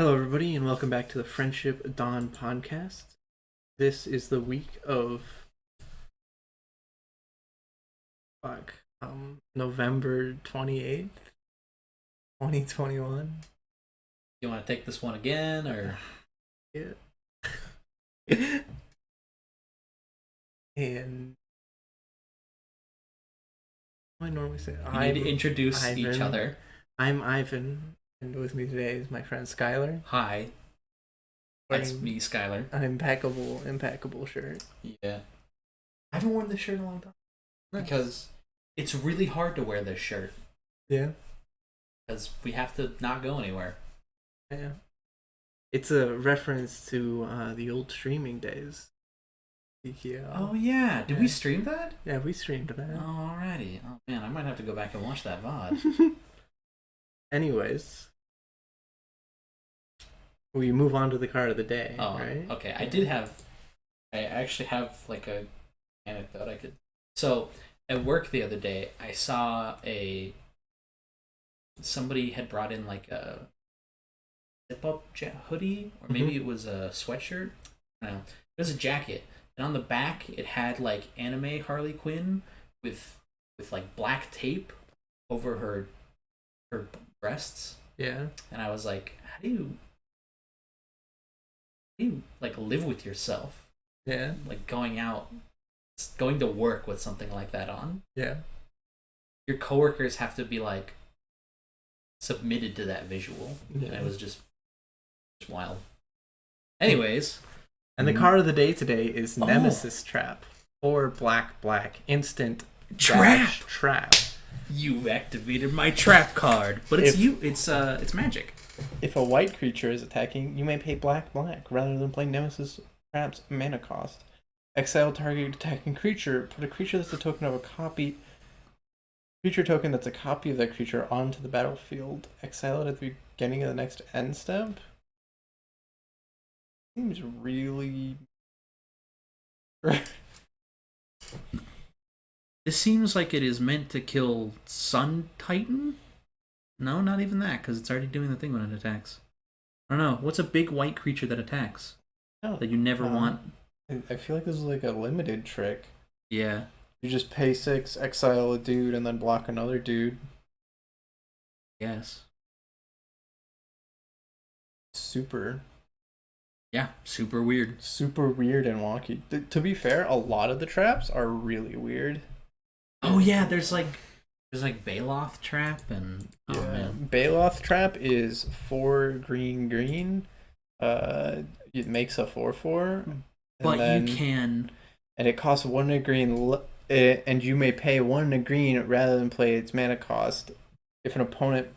Hello, everybody, and welcome back to the Friendship Dawn podcast. This is the week of fuck, November 28th, 2021. You want to take this one again, or Yeah. And what do I normally say? we need to introduce each Ivan. other? I'm Ivan, and with me today is my friend Skylar. Hi, that's me, Skylar. An impeccable shirt. Yeah, I haven't worn this shirt in a long time because it's really hard to wear this shirt. Yeah. Because we have to not go anywhere. Yeah. It's a reference to the old streaming days. Yeah. Oh yeah, did we stream that? Yeah, we streamed that. Oh, alrighty. Oh man, I might have to go back and watch that VOD. Anyways, we move on to the card of the day. Oh, right? okay. I actually have like a anecdote I could. So at work the other day, I saw somebody had brought in like a zip up hoodie, or maybe it was a sweatshirt. I don't know. It was a jacket, and on the back it had like anime Harley Quinn with like black tape over her breasts. Yeah. And I was like, how do you like live with yourself? Yeah. Like going to work with something like that on. Yeah. Your coworkers have to be like submitted to that visual. Yeah. And it was just wild. Anyways. And the card of the day today is Nemesis Trap. Or black instant trap. You activated my trap card. But it's magic. If a white creature is attacking, you may pay black rather than play Nemesis Trap's mana cost. Exile target attacking creature. Put a creature that's a token of a copy. Creature token that's a copy of that creature onto the battlefield. Exile it at the beginning of the next end step. Seems really. This seems like it is meant to kill Sun Titan? No, not even that, because it's already doing the thing when it attacks. I don't know. What's a big white creature that attacks? Oh, that you never want? I feel like this is like a limited trick. Yeah. You just pay 6, exile a dude, and then block another dude. Yes. Super. Yeah, super weird. Super weird and wonky. To be fair, a lot of the traps are really weird. Oh yeah, there's like Bailoth Trap and man. Bailoth Trap is 4 green. It makes a 4/4. But you can, and it costs 1 green, and you may pay 1 green rather than play its mana cost. If an opponent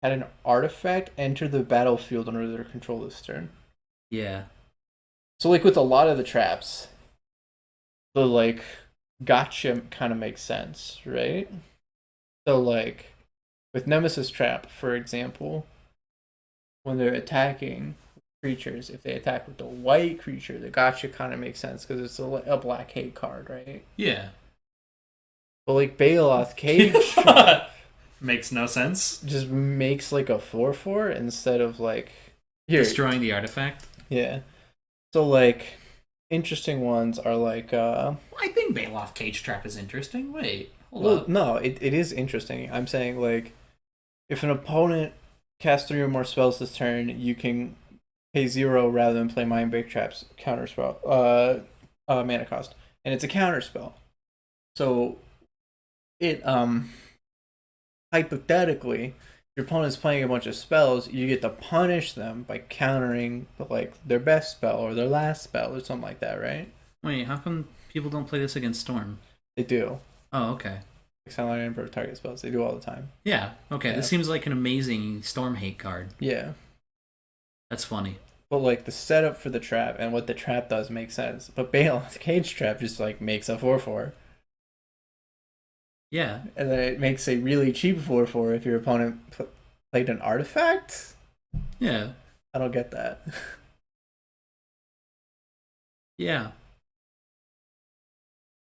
had an artifact enter the battlefield under their control this turn. Yeah. So like with a lot of the traps, the like gotcha kind of makes sense, right? So like with Nemesis Trap, for example, when they're attacking creatures, if they attack with the white creature, the gotcha kind of makes sense because it's a black hate card, right? Yeah. But like Bailoth Cage Trap makes no sense. just makes like a 4/4 instead of like destroying the artifact. Yeah. So like interesting ones are like I think Bailoth Cage Trap is interesting. Wait, hold up. No, it is interesting. I'm saying like if an opponent casts 3 or more spells this turn, you can pay 0 rather than play Mind Break Trap's counter spell mana cost. And it's a counter spell. So it hypothetically, your opponent's playing a bunch of spells, you get to punish them by countering like their best spell or their last spell or something like that, right? Wait, how come people don't play this against Storm? They do. Oh, okay. Sunlight and Bird target spells. They do all the time. Yeah, okay. Yeah. This seems like an amazing Storm hate card. Yeah. That's funny. But like the setup for the trap and what the trap does makes sense. But Bailoth Cage Trap just like makes a 4/4. Yeah. And then it makes a really cheap 4/4 if your opponent played an artifact? Yeah. I don't get that. Yeah.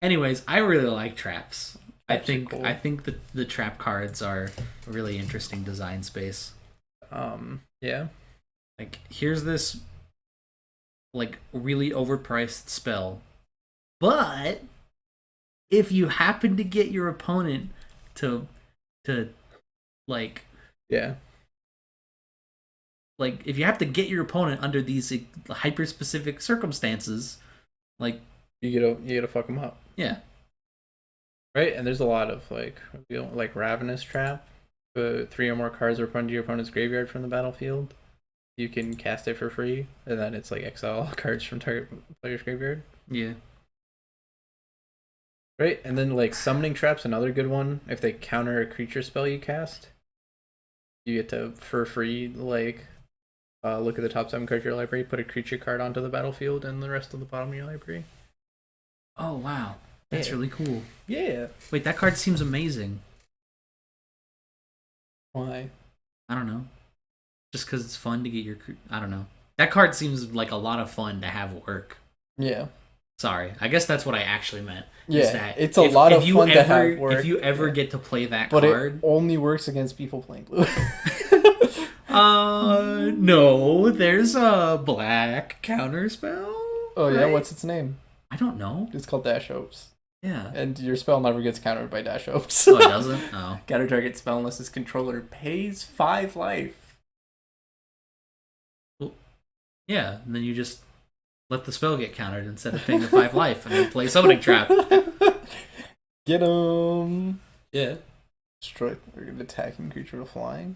Anyways, I really like traps. I think the trap cards are a really interesting design space. Yeah. Like, here's this like really overpriced spell, but if you happen to get your opponent to to like Yeah. if you have to get your opponent under these hyper specific circumstances, like You gotta fuck them up. yeah, Right? And there's a lot of like Ravenous Trap. 3 or more cards are put into your opponent's graveyard from the battlefield. You can cast it for free, and then it's like exile all cards from target player's graveyard. yeah. Right? And then like Summoning Trap's another good one. If they counter a creature spell you cast, you get to for free look at the top 7 cards of your library, put a creature card onto the battlefield, and the rest of the bottom of your library. Oh wow, that's Yeah. really cool. Yeah. Wait, that card seems amazing. Why? I don't know, just because it's fun to get your. I don't know. That card seems like a lot of fun to have work. Yeah. Sorry, I guess that's what I actually meant. Yeah, is that it's a lot of fun to have work. If you ever get to play that but card, it only works against people playing blue. no, there's a black counter spell. Oh yeah, right? what's its name? I don't know. It's called Dash Hopes. Yeah. And your spell never gets countered by Dash Hopes. Oh, it doesn't? Oh. Counter target spell unless its controller pays 5 life. Well, yeah, and then you just let the spell get countered instead of paying the 5 life and then play Summoning Trap. Get him. Yeah. Destroy an attacking creature with flying.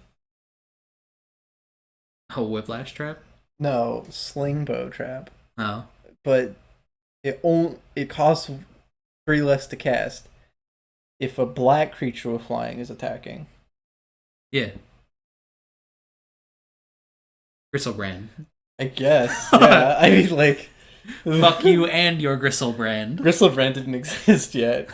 Oh, Whiplash Trap? No, Sling Bow Trap. Oh. But it costs 3 less to cast if a black creature with flying is attacking. Yeah. Gristlebrand. I guess. Yeah. I mean, like. Fuck you and your Gristlebrand. Gristlebrand didn't exist yet.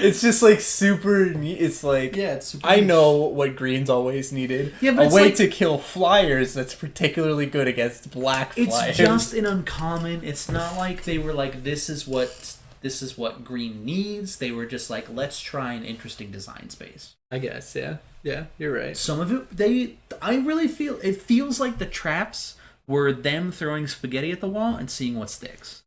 It's just like super neat. It's like, Yeah, it's super I niche. know what green's always needed. Yeah, but a it's way like- to kill flyers that's particularly good against black It's flyers. just an uncommon. It's not like they were like, this is what green needs. They were just like, let's try an interesting design space. I guess, yeah. Yeah, you're right. Some of it, I really feel, it feels like the traps were them throwing spaghetti at the wall and seeing what sticks.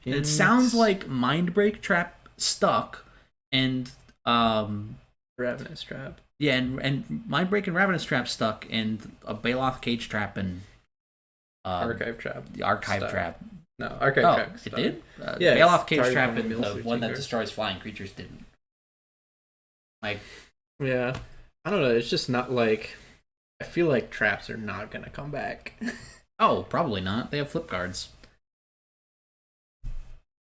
It sounds like Mindbreak Trap stuck, and Ravenous Trap. yeah, and Mindbreak and Ravenous Trap stuck, and a Bailoth Cage Trap and Archive Trap. the Archive stuck. Trap. No, Archive Oh, Trap. it stuck. did. Yeah, Bailoth it's Cage target Trap one and mills the with one that Tinker. destroys flying creatures didn't. Like, Yeah. I don't know. It's just not like. I feel like traps are not going to come back. oh, probably not. They have flip cards.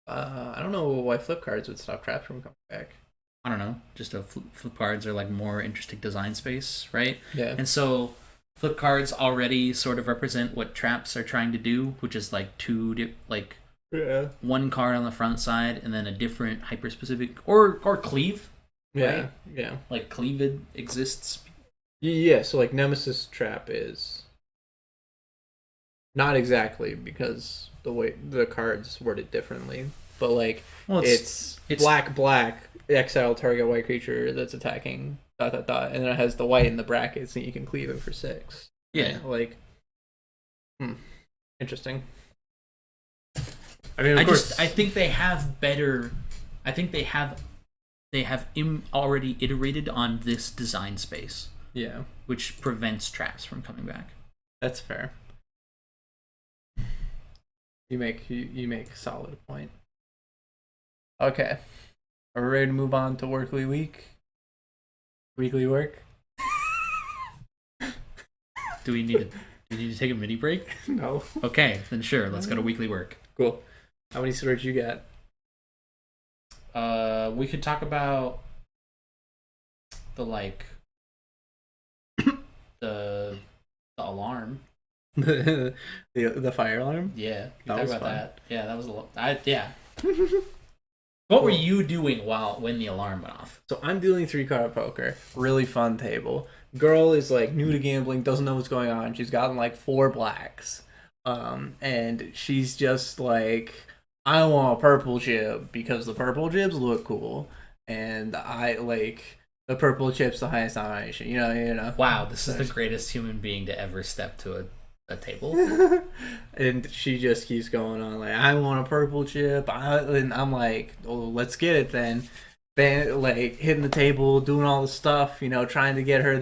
I don't know why flip cards would stop traps from coming back. I don't know. Just flip cards are like more interesting design space, right? Yeah. And so flip cards already sort of represent what traps are trying to do, which is like Yeah. one card on the front side and then a different hyper specific or cleave. Yeah. Right? Yeah. Like cleaved exists. Yeah, so like Nemesis Trap is not exactly because the way the cards worded differently, but like Well, it's black exile target white creature that's attacking ... and then it has the white in the brackets and you can cleave it for 6. yeah. Like interesting. I mean, of course, I think they have better. I think they have already iterated on this design space, yeah, which prevents traps from coming back. that's fair. You make a solid point. Okay. Are we ready to move on to Workly Week? Weekly work? Do we need to take a mini break? No. Okay, then sure. Let's go to weekly work. Cool. How many stories you got? We could talk about the the alarm. the fire alarm? Yeah, we That could was talk about fun. that. Yeah, that was a lot. Yeah. What were you doing when the alarm went off? So I'm dealing 3-card poker. Really fun table. Girl is like new to gambling, doesn't know what's going on. She's gotten like 4 blacks. And she's just like, I want a purple jib because the purple jibs look cool. And I like the purple chip's the highest nomination. You know. Wow, this is the greatest human being to ever step to a table. And she just keeps going on like, I want a purple chip. And I'm like, oh, let's get it then. Like hitting the table, doing all the stuff, trying to get her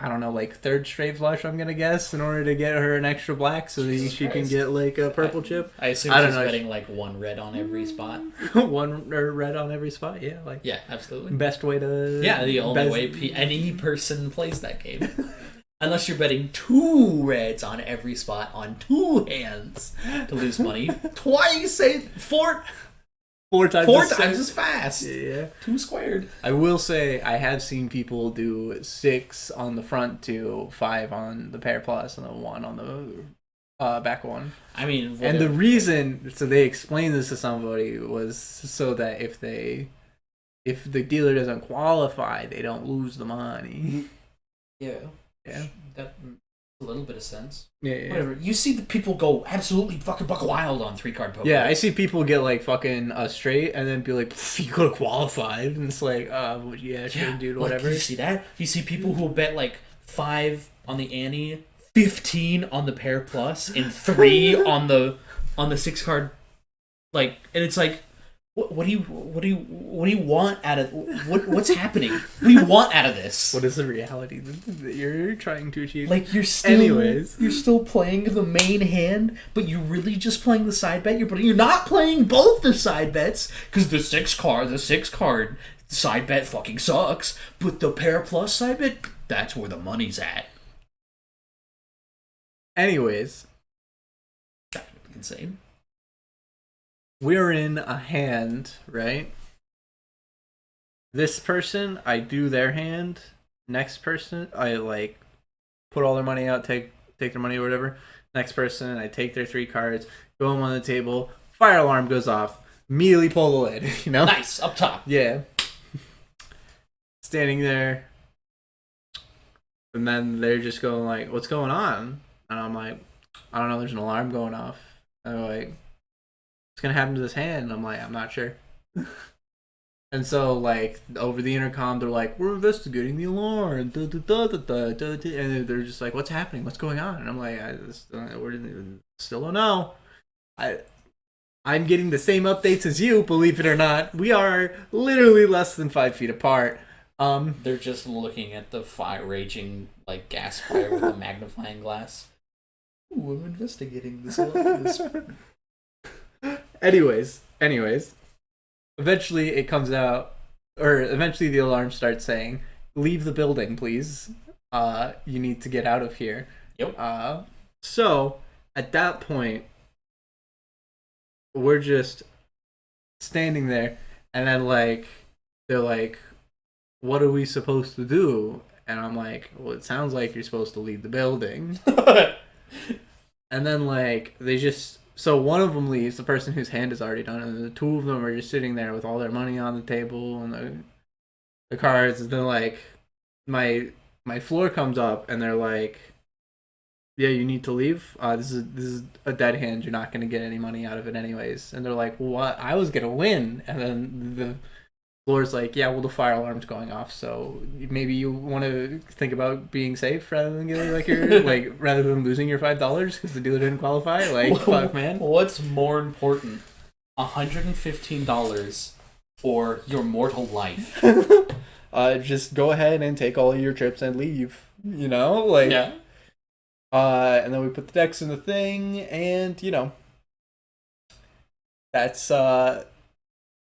I don't know, like third straight flush, I'm gonna guess, in order to get her an extra black so that she can get like a purple chip. I assume she's betting like one red on every spot. One red on every spot, yeah. Like, yeah, absolutely. Best way to. Yeah, the only way any person plays that game. Unless you're betting 2 reds on every spot on 2 hands to lose money. Twice, four times as fast. Yeah. 2 squared. I will say I have seen people do 6 on the front 2, 5 on the pair plus, and a 1 on the back 1. I mean, and the reason, so they explained this to somebody, was so that if the dealer doesn't qualify, they don't lose the money. Yeah. Yeah. That a little bit of sense. Yeah. Whatever. You see the people go absolutely fucking buck wild on 3-card poker. Yeah, I see people get like fucking straight and then be like, you could have qualified, and it's like, yeah, sure, dude, whatever. Like, you see that? You see people who bet like 5 on the ante, 15 on the pair plus, and 3 on the 6-card, like, and it's like, what do you want out of what's happening? What do you want out of this? What is the reality that you're trying to achieve? Like, you're still playing the main hand, but you're really just playing the side bet. You're not playing both the side bets because the 6 card side bet fucking sucks. But the pair plus side bet, that's where the money's at. Anyways, that's insane. We're in a hand, right? This person, I do their hand. Next person, I like put all their money out, take their money or whatever. Next person, I take their 3 cards, throw them on the table. Fire alarm goes off. Immediately pull the lid. Nice, up top. Yeah. Standing there, and then they're just going like, "What's going on?" And I'm like, "I don't know. There's an alarm going off." And they're like, what's gonna happen to this hand? And I'm like, I'm not sure. And so, like, over the intercom, they're like, we're investigating the alarm. And they're just like, what's happening? What's going on? And I'm like, we still don't know. I'm getting the same updates as you, believe it or not. We are literally less than 5 feet apart. They're just looking at the raging, like, gas fire with a magnifying glass. Ooh, I'm investigating this. Anyways, eventually it comes out, or eventually the alarm starts saying, leave the building, please. You need to get out of here. Yep. So, at that point, we're just standing there, and then, like, they're like, what are we supposed to do? And I'm like, well, it sounds like you're supposed to leave the building. And then, like, so one of them leaves, the person whose hand is already done, and the 2 of them are just sitting there with all their money on the table and the cards. And then, like, my floor comes up, and they're like, yeah, you need to leave. This is a dead hand. You're not going to get any money out of it anyways. And they're like, what? I was going to win. And then the floor's like, yeah, well, the fire alarm's going off, so maybe you want to think about being safe rather than getting rather than losing your $5 because the dealer didn't qualify. Like, fuck, man. What's more important, $115 or your mortal life? Just go ahead and take all of your trips and leave. Yeah. And then we put the decks in the thing, and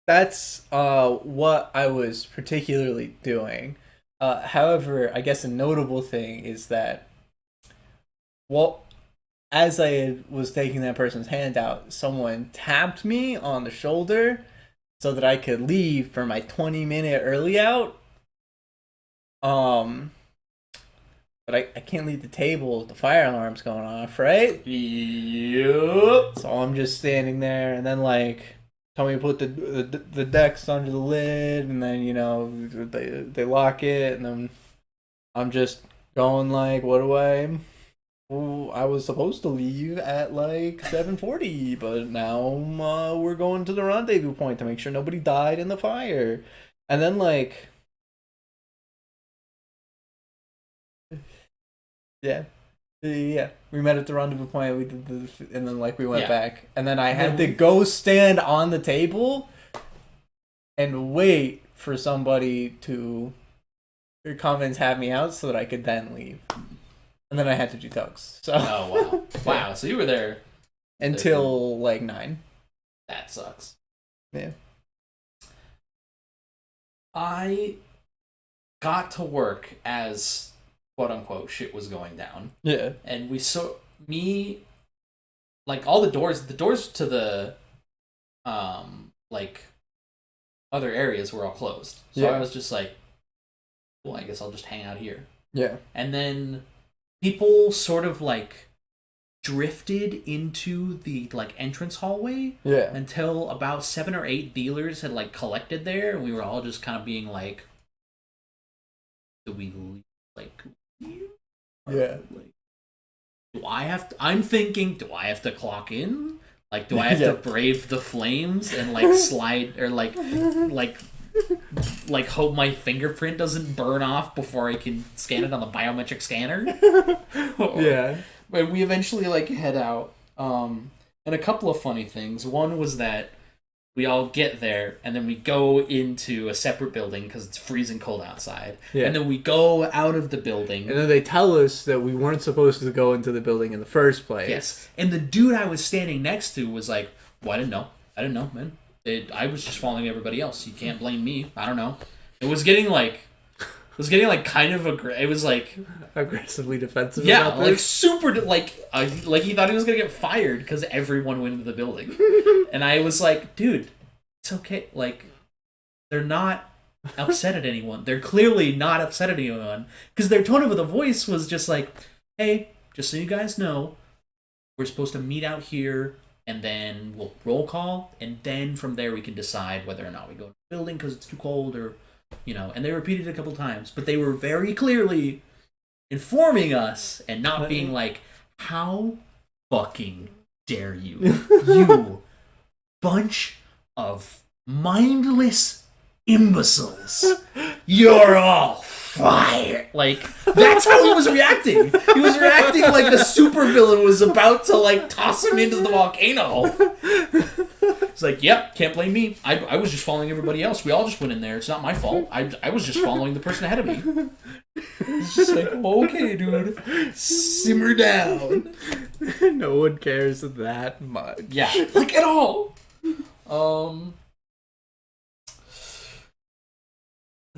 that's what I was particularly doing. However, I guess a notable thing is that, well, as I was taking that person's hand out, someone tapped me on the shoulder so that I could leave for my 20-minute early out. But I can't leave the table. The fire alarm's going off, right? Yep. So I'm just standing there, and then, like, tell me to put the decks under the lid, and then, they lock it, and then I'm just going, like, what do I... Well, I was supposed to leave at, like, 7:40, but now we're going to the rendezvous point to make sure nobody died in the fire. And then, like... Yeah. Yeah. We met at the rendezvous point. We did and then like we went Yeah. back, and then I had to go stand on the table and wait for somebody to come and have me out so that I could then leave. And then I had to do tugs. So. Oh wow, wow! So you were there until like 9. That sucks. Yeah. I got to work as quote unquote shit was going down. Yeah. And we saw me like all the doors to the like other areas were all closed. So yeah. I was just like, well, I guess I'll just hang out here. Yeah. And then people sort of like drifted into the like entrance hallway. Yeah. Until about 7 or 8 dealers had like collected there, and we were all just kind of being like, do we leave? Like, yeah. Like, do I have to, I'm thinking, do I have to clock in? Like, do I have to brave the flames and like slide or like hope my fingerprint doesn't burn off before I can scan it on the biometric scanner? Yeah. But we eventually like head out. And a couple of funny things. One was that we all get there, and then we go into a separate building because it's freezing cold outside. Yeah. And then we go out of the building. And then they tell us that we weren't supposed to go into the building in the first place. Yes. And the dude I was standing next to was like, well, I didn't know, man. I was just following everybody else. You can't blame me. I don't know. It was getting like kind of it was like aggressively defensive. Yeah, like super like he thought he was gonna get fired because everyone went into the building, and I was like, dude, it's okay. Like, they're not upset at anyone. They're clearly not upset at anyone because their tone of the voice was just like, hey, just so you guys know, we're supposed to meet out here, and then we'll roll call, and then from there we can decide whether or not we go to the building because it's too cold or. And they repeated it a couple times, but they were very clearly informing us and not being like, how fucking dare you, you bunch of mindless imbeciles. You're all fired. Like, that's how he was reacting. He was reacting like a supervillain was about to, like, toss him into the volcano. It's like, yep, can't blame me. I was just following everybody else. We all just went in there. It's not my fault. I was just following the person ahead of me. It's just like, okay, dude. Simmer down. No one cares that much. Yeah, like at all.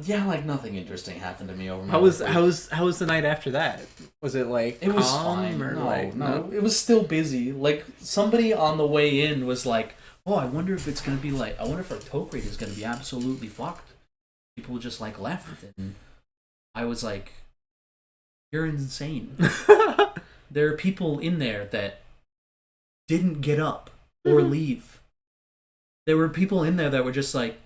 Yeah, like nothing interesting happened to me over my How was the night after that? Was it like it was fine or no, it was still busy. Like somebody on the way in was like, "Oh, I wonder if it's gonna be like, I wonder if our toke rate is gonna be absolutely fucked." People just like left, and I was like, "You're insane." There are people in there that didn't get up or leave. There were people in there that were just like,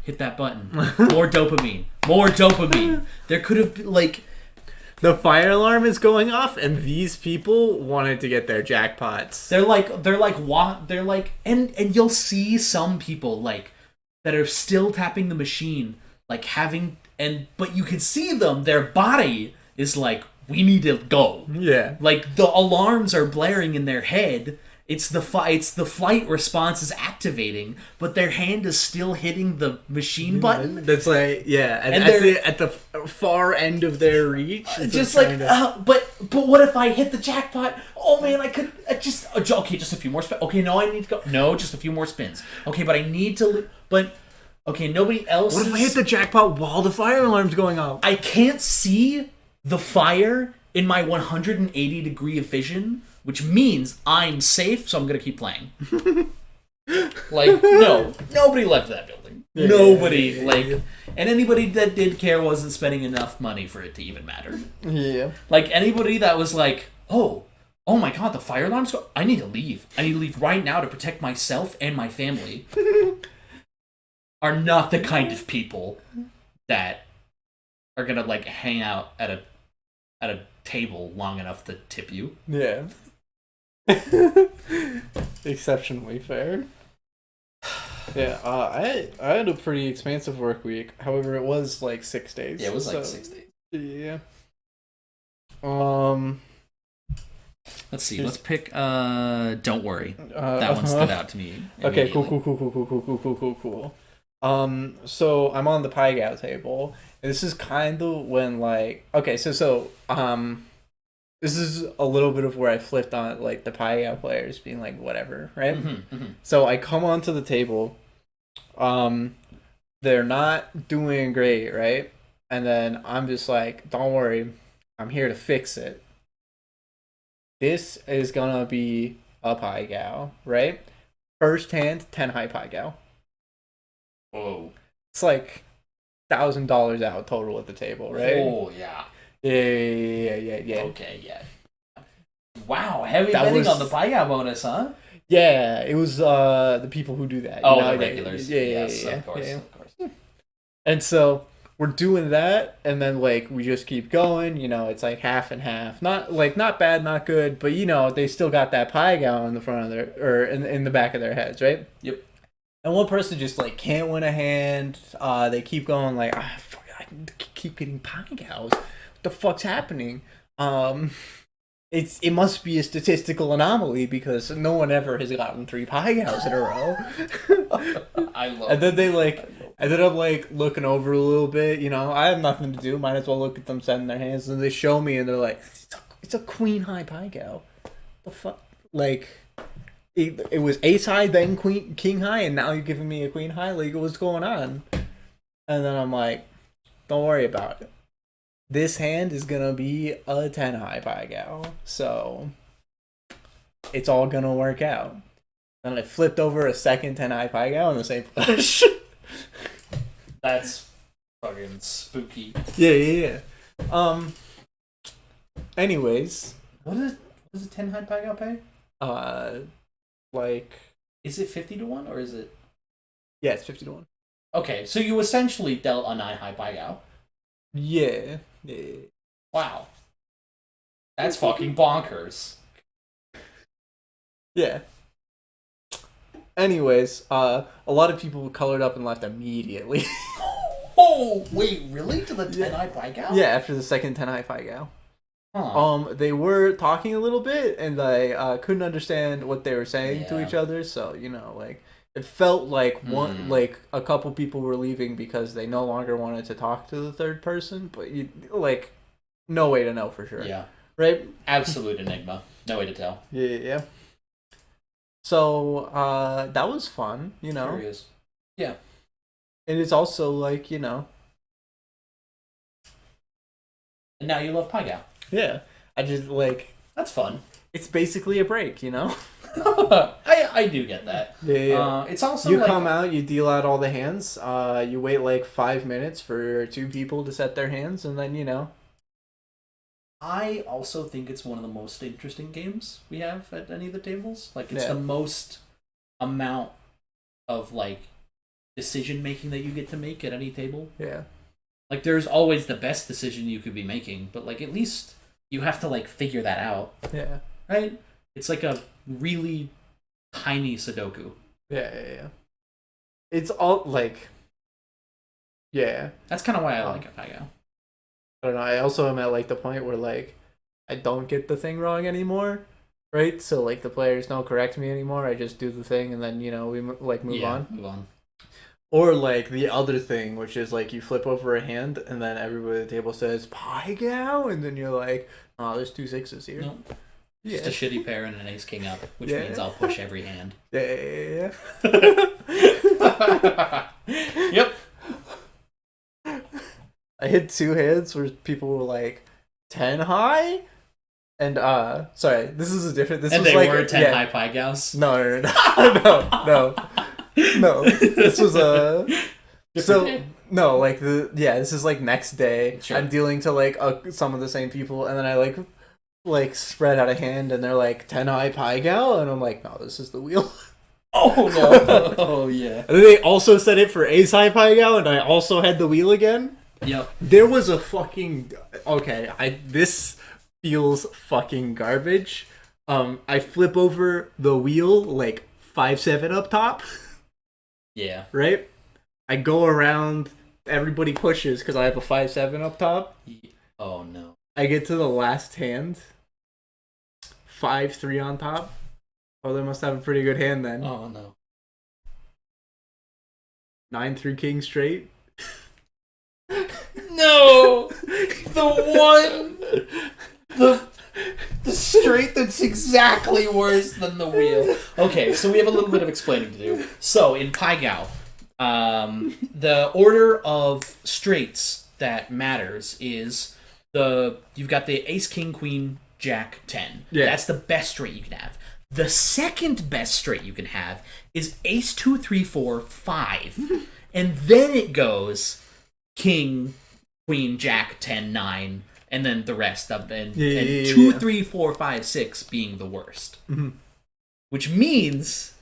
hit that button. More dopamine. More dopamine. There could have been, like... The fire alarm is going off, and these people wanted to get their jackpots. They're like, and you'll see some people, like, that are still tapping the machine, like, but you can see them, their body is like, we need to go. Yeah. Like, the alarms are blaring in their head. It's the flight response is activating, but their hand is still hitting the machine button. That's like, yeah, and at the far end of their reach. Just like, but what if I hit the jackpot? Oh man, I could just a few more spins. Okay, no, I need to go. No, just a few more spins. Okay, but I need to. But okay, nobody else. What if I hit the jackpot while the fire alarm's going off? I can't see the fire in my 180 degree of vision. Which means I'm safe, so I'm gonna keep playing. Like, no, nobody left that building. Yeah, nobody, and anybody that did care wasn't spending enough money for it to even matter. Yeah. Like, anybody that was like, oh my god, the fire alarm's go, I need to leave. I need to leave right now to protect myself and my family, are not the kind of people that are gonna, like, hang out at a table long enough to tip you. Yeah. Exceptionally fair. Yeah, I had a pretty expansive work week. However, it was like 6 days. Yeah, it was like 6 days. Yeah. Um. Let's see. There's- Let's pick. Don't worry. That one stood out to me. Okay. Cool. Immediately. Cool. So I'm on the pie gal table. And this is kind of when like okay, this is a little bit of where I flipped on like the pie gal players being like whatever, right? So I come onto the table. They're not doing great, right? And then I'm just like, don't worry, I'm here to fix it. This is gonna be a pie gal, right? First hand, 10 high pie gal. Whoa. It's like $1,000 out total at the table, right? Oh yeah. Yeah. Okay, yeah. Wow, heavy That betting was- on the buyout bonus, huh? Yeah, it was the people who do that. Oh, know? the regulars. Yes, of course, yeah. of course. And so we're doing that, and then like we just keep going. You know, it's like half and half. Not bad, not good, but you know they still got that pie gal in the front of their or in the back of their heads, right? Yep. And one person just like can't win a hand. They keep going like, fuck, I keep getting pie gals. What the fuck's happening? It must be a statistical anomaly because no one ever has gotten 3 pie gals in a row. I love. And then they like ended up like looking over a little bit. You know, I have nothing to do. Might as well look at them setting their hands. And they show me, and they're like, "It's a queen high pie gal." The fuck, like. It was ace high, then queen king high, and now you're giving me a queen high. Like, what's going on? And then I'm like, don't worry about it. This hand is gonna be a 10 high pie gal, so it's all gonna work out. Then I flipped over a second 10 high pie gal in the same flush. That's fucking spooky. Yeah. Anyways, What is a 10 high pie gal pay? like, Is it 50 to 1 or is it? yeah, it's 50 to 1. Okay, so you essentially dealt a 9 high pie gal. Yeah. Wow. That's fucking bonkers. Yeah. Anyways, a lot of people colored up and left immediately. Oh, wait, really? To the 10 Yeah. high pie gal? Yeah, after the second 10 high pie gal. Huh. They were talking a little bit, and I couldn't understand what they were saying to Yeah. each other. So you know, like it felt like like a couple people were leaving because they no longer wanted to talk to the third person. But you like, no way to know for sure. Yeah. Right. Absolute enigma. No way to tell. Yeah. So that was fun. You know. Curious. Yeah. And it's also like you know. And now you love pie gal. Yeah. I just like That's fun. it's basically a break. You know. I do get that. Yeah. It's also You like, come out, you deal out all the hands. You wait like 5 minutes for 2 people to set their hands, and then you know. I also think it's one of the most interesting games we have at any of the tables. Like it's Yeah. the most amount of like decision making that you get to make at any table. Yeah. Like there's always the best decision you could be making, but like at least you have to like figure that out, Yeah. right? It's like a really tiny Sudoku. Yeah. It's all like. Yeah. That's kind of why I like it, Paigo. I don't know. I also am at like the point where like I don't get the thing wrong anymore, right? So like the players don't correct me anymore. I just do the thing, and then you know we like move on. Move on. Or like the other thing, which is like you flip over a hand, and then everybody at the table says "pie gal," and then you're like, "Oh, there's 2 6s here." Nope. Yeah. Just a shitty pair and an ace king up, which Yeah. means I'll push every hand. Yeah. Yep. I hit 2 hands where people were like 10 high, and sorry, this is a different. This And was they like were 10 yeah. high pie gals. No. No. This was a so day. no like this is like next day. Sure. I'm dealing to like some of the same people, and then I like spread out a hand, and they're like 10 high pie gal, and I'm like, no, this is the wheel. Oh no! Oh yeah. And then they also said it for ace high pie gal, and I also had the wheel again. Yep. There was a fucking this feels fucking garbage. I flip over the wheel like 5-7 up top, Yeah. right? I go around, everybody pushes because I have a 5-7 up top. Oh no. I get to the last hand, 5-3 on top. Oh, they must have a pretty good hand then. Oh no. 9-3 king straight. No, the straight that's exactly worse than the wheel. Okay, so we have a little bit of explaining to do. So in Pai Gow, the order of straights that matters is you've got the ace, king, queen, jack, 10. Yeah. That's the best straight you can have. The second best straight you can have is ace, 2, 3, 4, 5. And then it goes king, queen, jack, 10, 9, and then the rest of them. And 2, 3, 4, 5, 6 being the worst. Mm-hmm. Which means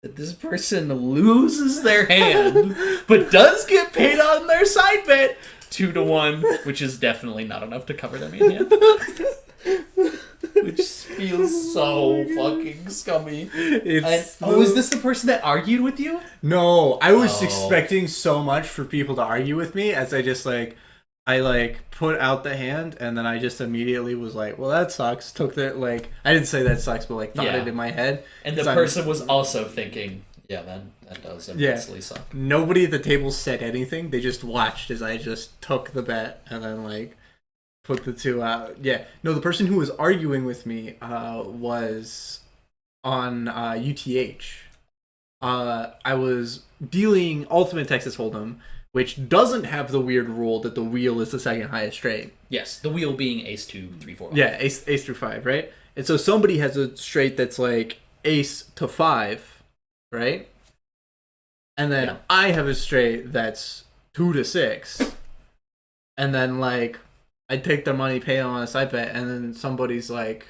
that this person loses their hand, but does get paid on their side bet 2-1, which is definitely not enough to cover their main hand. Which feels so fucking scummy. Is this the person that argued with you? No, I was expecting so much for people to argue with me as I put out the hand and then I just immediately was like, well, that sucks. Took that, I didn't say that sucks, but thought it in my head. And the person was also thinking, yeah, that does immensely suck. Nobody at the table said anything. They just watched as I just took the bet and then put the 2 out. Yeah. No, the person who was arguing with me was on UTH. I was dealing Ultimate Texas Hold'em, which doesn't have the weird rule that the wheel is the second highest straight. Yes, the wheel being ace, 2, 3, 4. 5. Yeah, ace through 5, right? And so somebody has a straight that's ace to 5, right? And then I have a straight that's 2 to 6. And then I take their money, pay them on a side bet, and then somebody's like,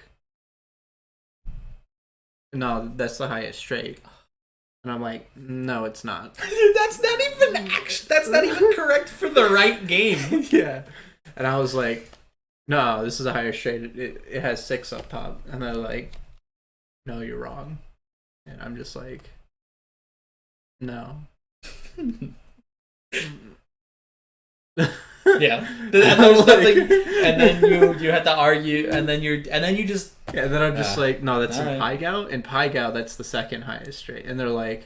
no, that's the highest straight. And I'm like, no, it's not. That's not even correct for the right game. Yeah. And I was like, no, this is a higher straight. It has 6 up top. And they're like, no, you're wrong. And I'm just like, no. Yeah, and there's nothing, and then you had to argue, and then you just and then I'm just like, no, that's in right. Pai Gow. In Pai Gow, that's the second highest straight, and they're like,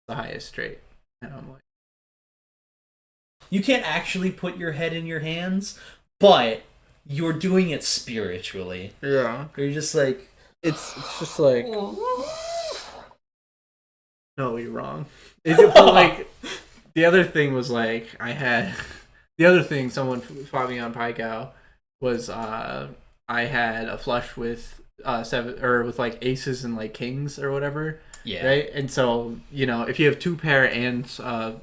the highest straight, and I'm like, you can't actually put your head in your hands, but you're doing it spiritually. yeah, You're just like, it's just like, no, you're wrong. But the other thing was the other thing someone fought me on Pai Gow was I had a flush with 7 or with aces and kings or whatever. yeah, Right? And so, if you have 2 pair and a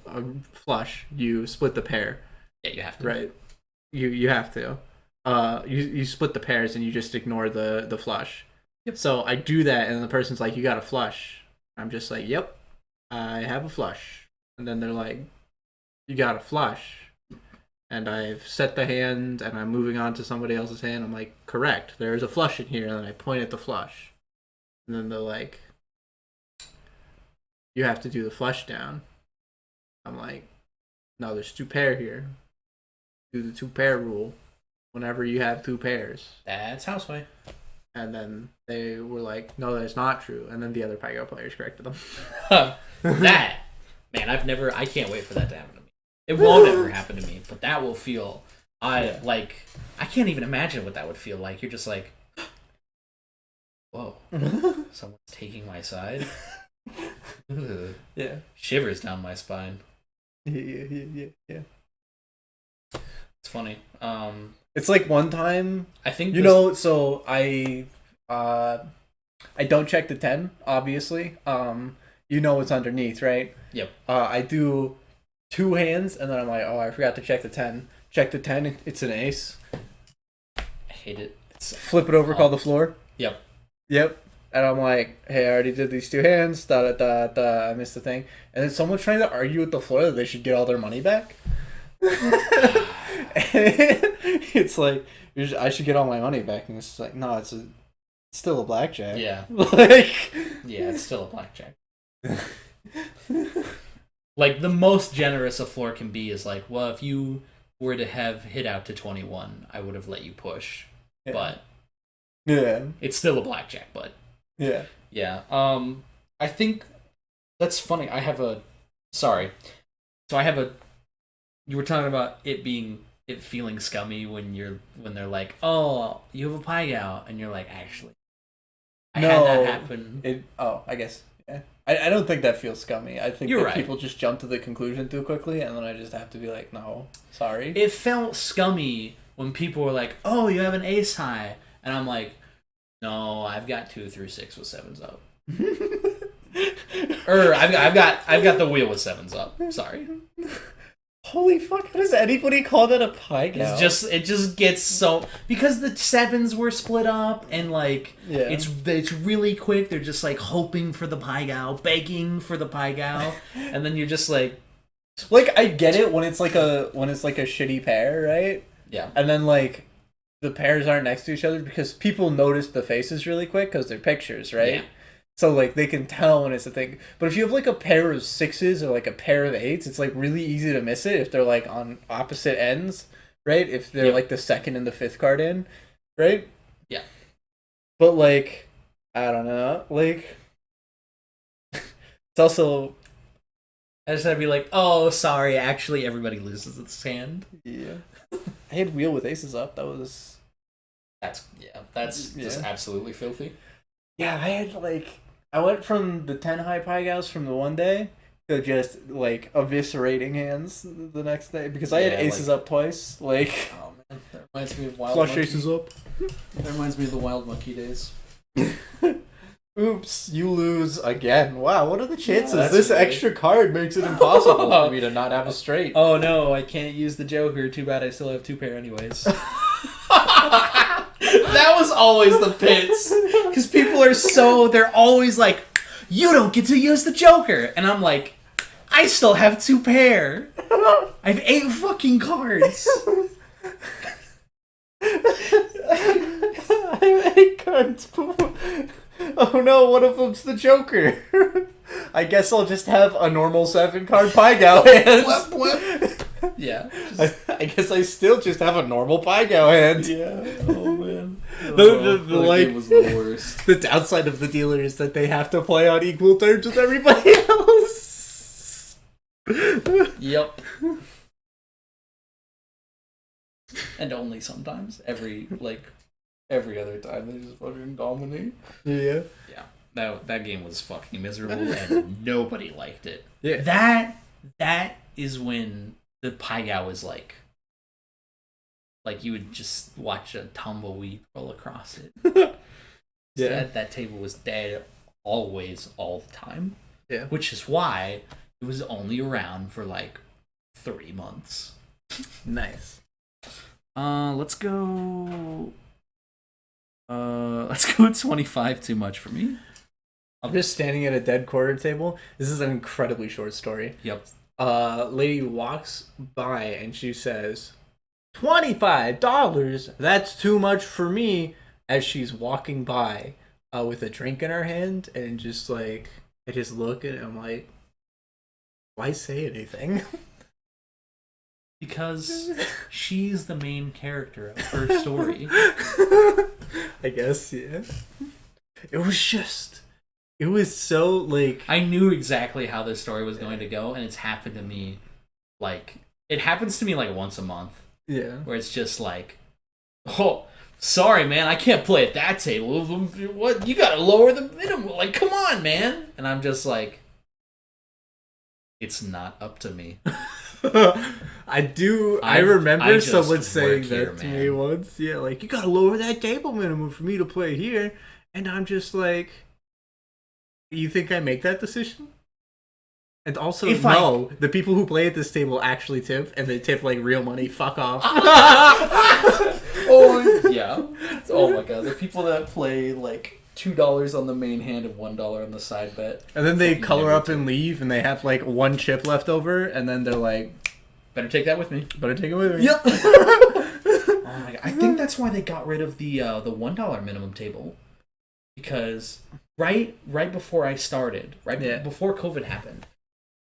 flush, you split the pair. yeah, you have to. Right. You have to. You split the pairs and you just ignore the flush. Yep. So I do that and the person's like, you got a flush. I'm just like, yep, I have a flush. And then they're like, you got a flush. And I've set the hand and I'm moving on to somebody else's hand. I'm like, correct, there's a flush in here. And then I point at the flush. And then they're like, you have to do the flush down. I'm like, no, there's 2 pair here. Do the 2 pair rule whenever you have 2 pairs. That's houseway. And then they were like, no, that's not true. And then the other Pai Gow players corrected them. That, man, I can't wait for that to happen to me. It won't ever happen to me, but that will feel, I can't even imagine what that would feel like. You're just like, whoa, someone's taking my side. Ugh. Yeah. Shivers down my spine. Yeah. It's funny. It's like one time, I think so I don't check the 10, obviously. What's underneath, right? Yep. I do 2 hands, and then I'm like, oh, I forgot to check the 10. Check the 10, it's an ace. I hate it. Flip it over, call the floor. Yep. And I'm like, hey, I already did these 2 hands, I missed the thing. And then someone's trying to argue with the floor that they should get all their money back. It's like, I should get all my money back. And it's like, no, it's still a blackjack. Yeah. Yeah, it's still a blackjack. The most generous a floor can be is well, if you were to have hit out to 21, I would have let you push. Yeah. But Yeah. it's still a blackjack, but Yeah. yeah. I think that's funny. Sorry. So I have a. You were talking about it feeling scummy when they're like, oh, you have a pie gow, and you're like, actually, I had that happen. I guess. Yeah. I don't think that feels scummy. I think You're that right. people just jump to the conclusion too quickly, and then I just have to be like, no, sorry. It felt scummy when people were like, oh, you have an ace high, and I'm like, no, I've got 2 through 6 with 7s up. Or I've got the wheel with 7s up. Sorry. Holy fuck! How does anybody call that a pie gow? It just gets so because the 7s were split up and like Yeah. it's really quick. They're just like hoping for the pie gow, begging for the pie gow, and then you're just like I get it when it's like a shitty pair, right? yeah. And then like the pairs aren't next to each other because people notice the faces really quick because they're pictures, right? Yeah. So like they can tell when it's a thing. But if you have like a pair of 6s or like a pair of 8s, it's like really easy to miss it if they're like on opposite ends, right? If they're like the 2nd and the 5th card in, right? Yeah. But like I don't know, like it's also I just had to be like, oh, sorry. Actually, everybody loses its hand. yeah. I had wheel with aces up. That's just absolutely filthy. Yeah, I went from the 10 high pie gows from the one day to just like eviscerating hands the next day because I had Yeah, aces up twice. Like Oh man, that reminds me of Wild flush Monkey. aces up. That reminds me of the Wild Monkey days. Oops, you lose again. Wow, what are the chances? that's This great. extra card makes it impossible for me to not have a straight. Oh no, I can't use the Joker. Too bad I still have 2 pair anyways. That was always the pits. Because people they're always like, you don't get to use the Joker. And I'm like, I still have 2 pair. I have 8 fucking cards. I have 8 cards. Oh no, one of them's the Joker. I guess I'll just have a normal 7 card pie gow hand. Yeah. I guess I still just have a normal pie gow hand. Yeah. Oh man. The like was the worst. the downside of the dealer is that they have to play on equal terms with everybody else. Yep. And only sometimes. Every other time they just fucking dominate. Yeah. Yeah. That game was fucking miserable and nobody liked it. Yeah. That is when the pie gow is like you would just watch a tumbleweed roll across it. Yeah. That table was dead always, all the time. Yeah. Which is why it was only around for like 3 months. Nice. Let's go 25 too much for me. I'm just standing at a dead quarter table. This is an incredibly short story. Yep. Lady walks by and she says, $25, that's too much for me, as she's walking by with a drink in her hand, and just like I just look at it, I'm like, why say anything? Because she's the main character of her story. I guess, yeah. It was so like I knew exactly how this story was going to go, and it's happened to me it happens to me like once a month. yeah. Where it's just like, oh, sorry, man, I can't play at that table. What? You gotta lower the minimum. Like, come on, man. And I'm just like, it's not up to me. I remember I just someone work saying here, that to man. me once. Yeah, like, you gotta lower that table minimum for me to play here. And I'm just like, you think I make that decision? And also, the people who play at this table actually tip, and they tip like real money. Fuck off. Oh, yeah. Oh my god, the people that play like $2 on the main hand and $1 on the side bet. And then they Fucking color never up and leave, and they have like 1 chip left over, and then they're like, better take that with me. better take it with me. Yep. Oh my god, I think that's why they got rid of the $1 minimum table, because right before I started, before COVID happened,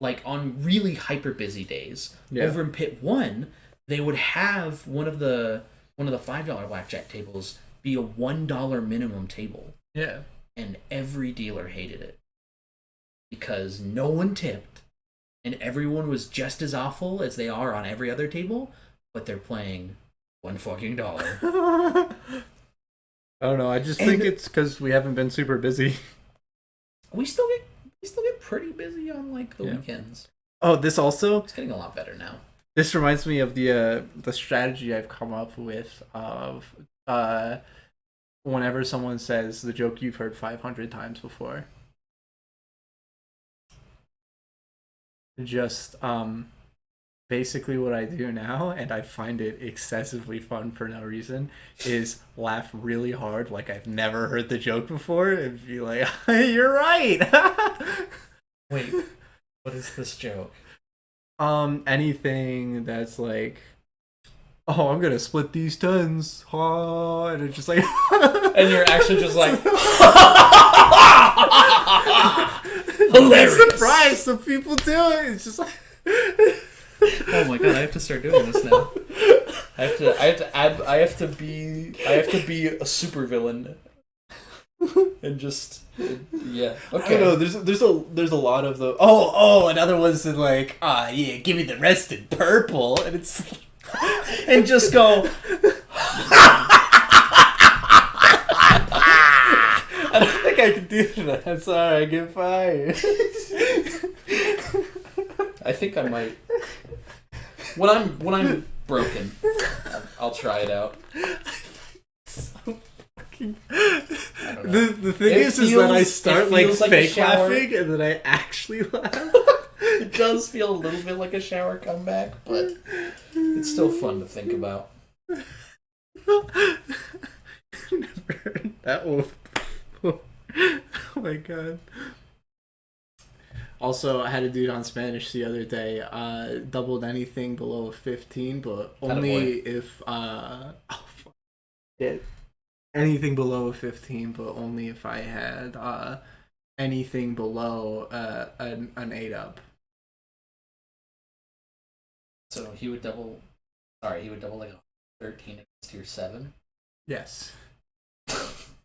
like on really hyper busy days, over in Pit 1, they would have one of the $5 blackjack tables be a $1 minimum table, Yeah. and every dealer hated it because no one tipped, and everyone was just as awful as they are on every other table, but they're playing $1 I don't know. I just think it's because we haven't been super busy. We still get pretty busy on like the weekends. Oh, this also. It's getting a lot better now. This reminds me of the strategy I've come up with of whenever someone says the joke you've heard 500 times before. Just basically what I do now, and I find it excessively fun for no reason, is laugh really hard like I've never heard the joke before and be like, you're right. Wait, what is this joke? Anything that's like, oh, I'm gonna split these tens, and it's just like, and you're actually just like, hilarious. I'm surprised some people do it. It's just like, oh my god, I have to start doing this now. I have to be a supervillain. And just yeah. Okay. I don't know. There's a lot of the another one's like yeah, give me the rest in purple, and it's and just go. I don't think I can do that. Sorry, I get fired. I think I might. When I'm broken, I'll try it out. I don't know. The thing is that I start like fake laughing and then I actually laugh. It does feel a little bit like a shower comeback, but it's still fun to think about. Never heard that one before. Oh my god. Also, I had a dude on Spanish the other day, doubled anything below 15, but only if anything below 15, but only if I had anything below an 8 up. So he would double like a 13 against your 7? Yes.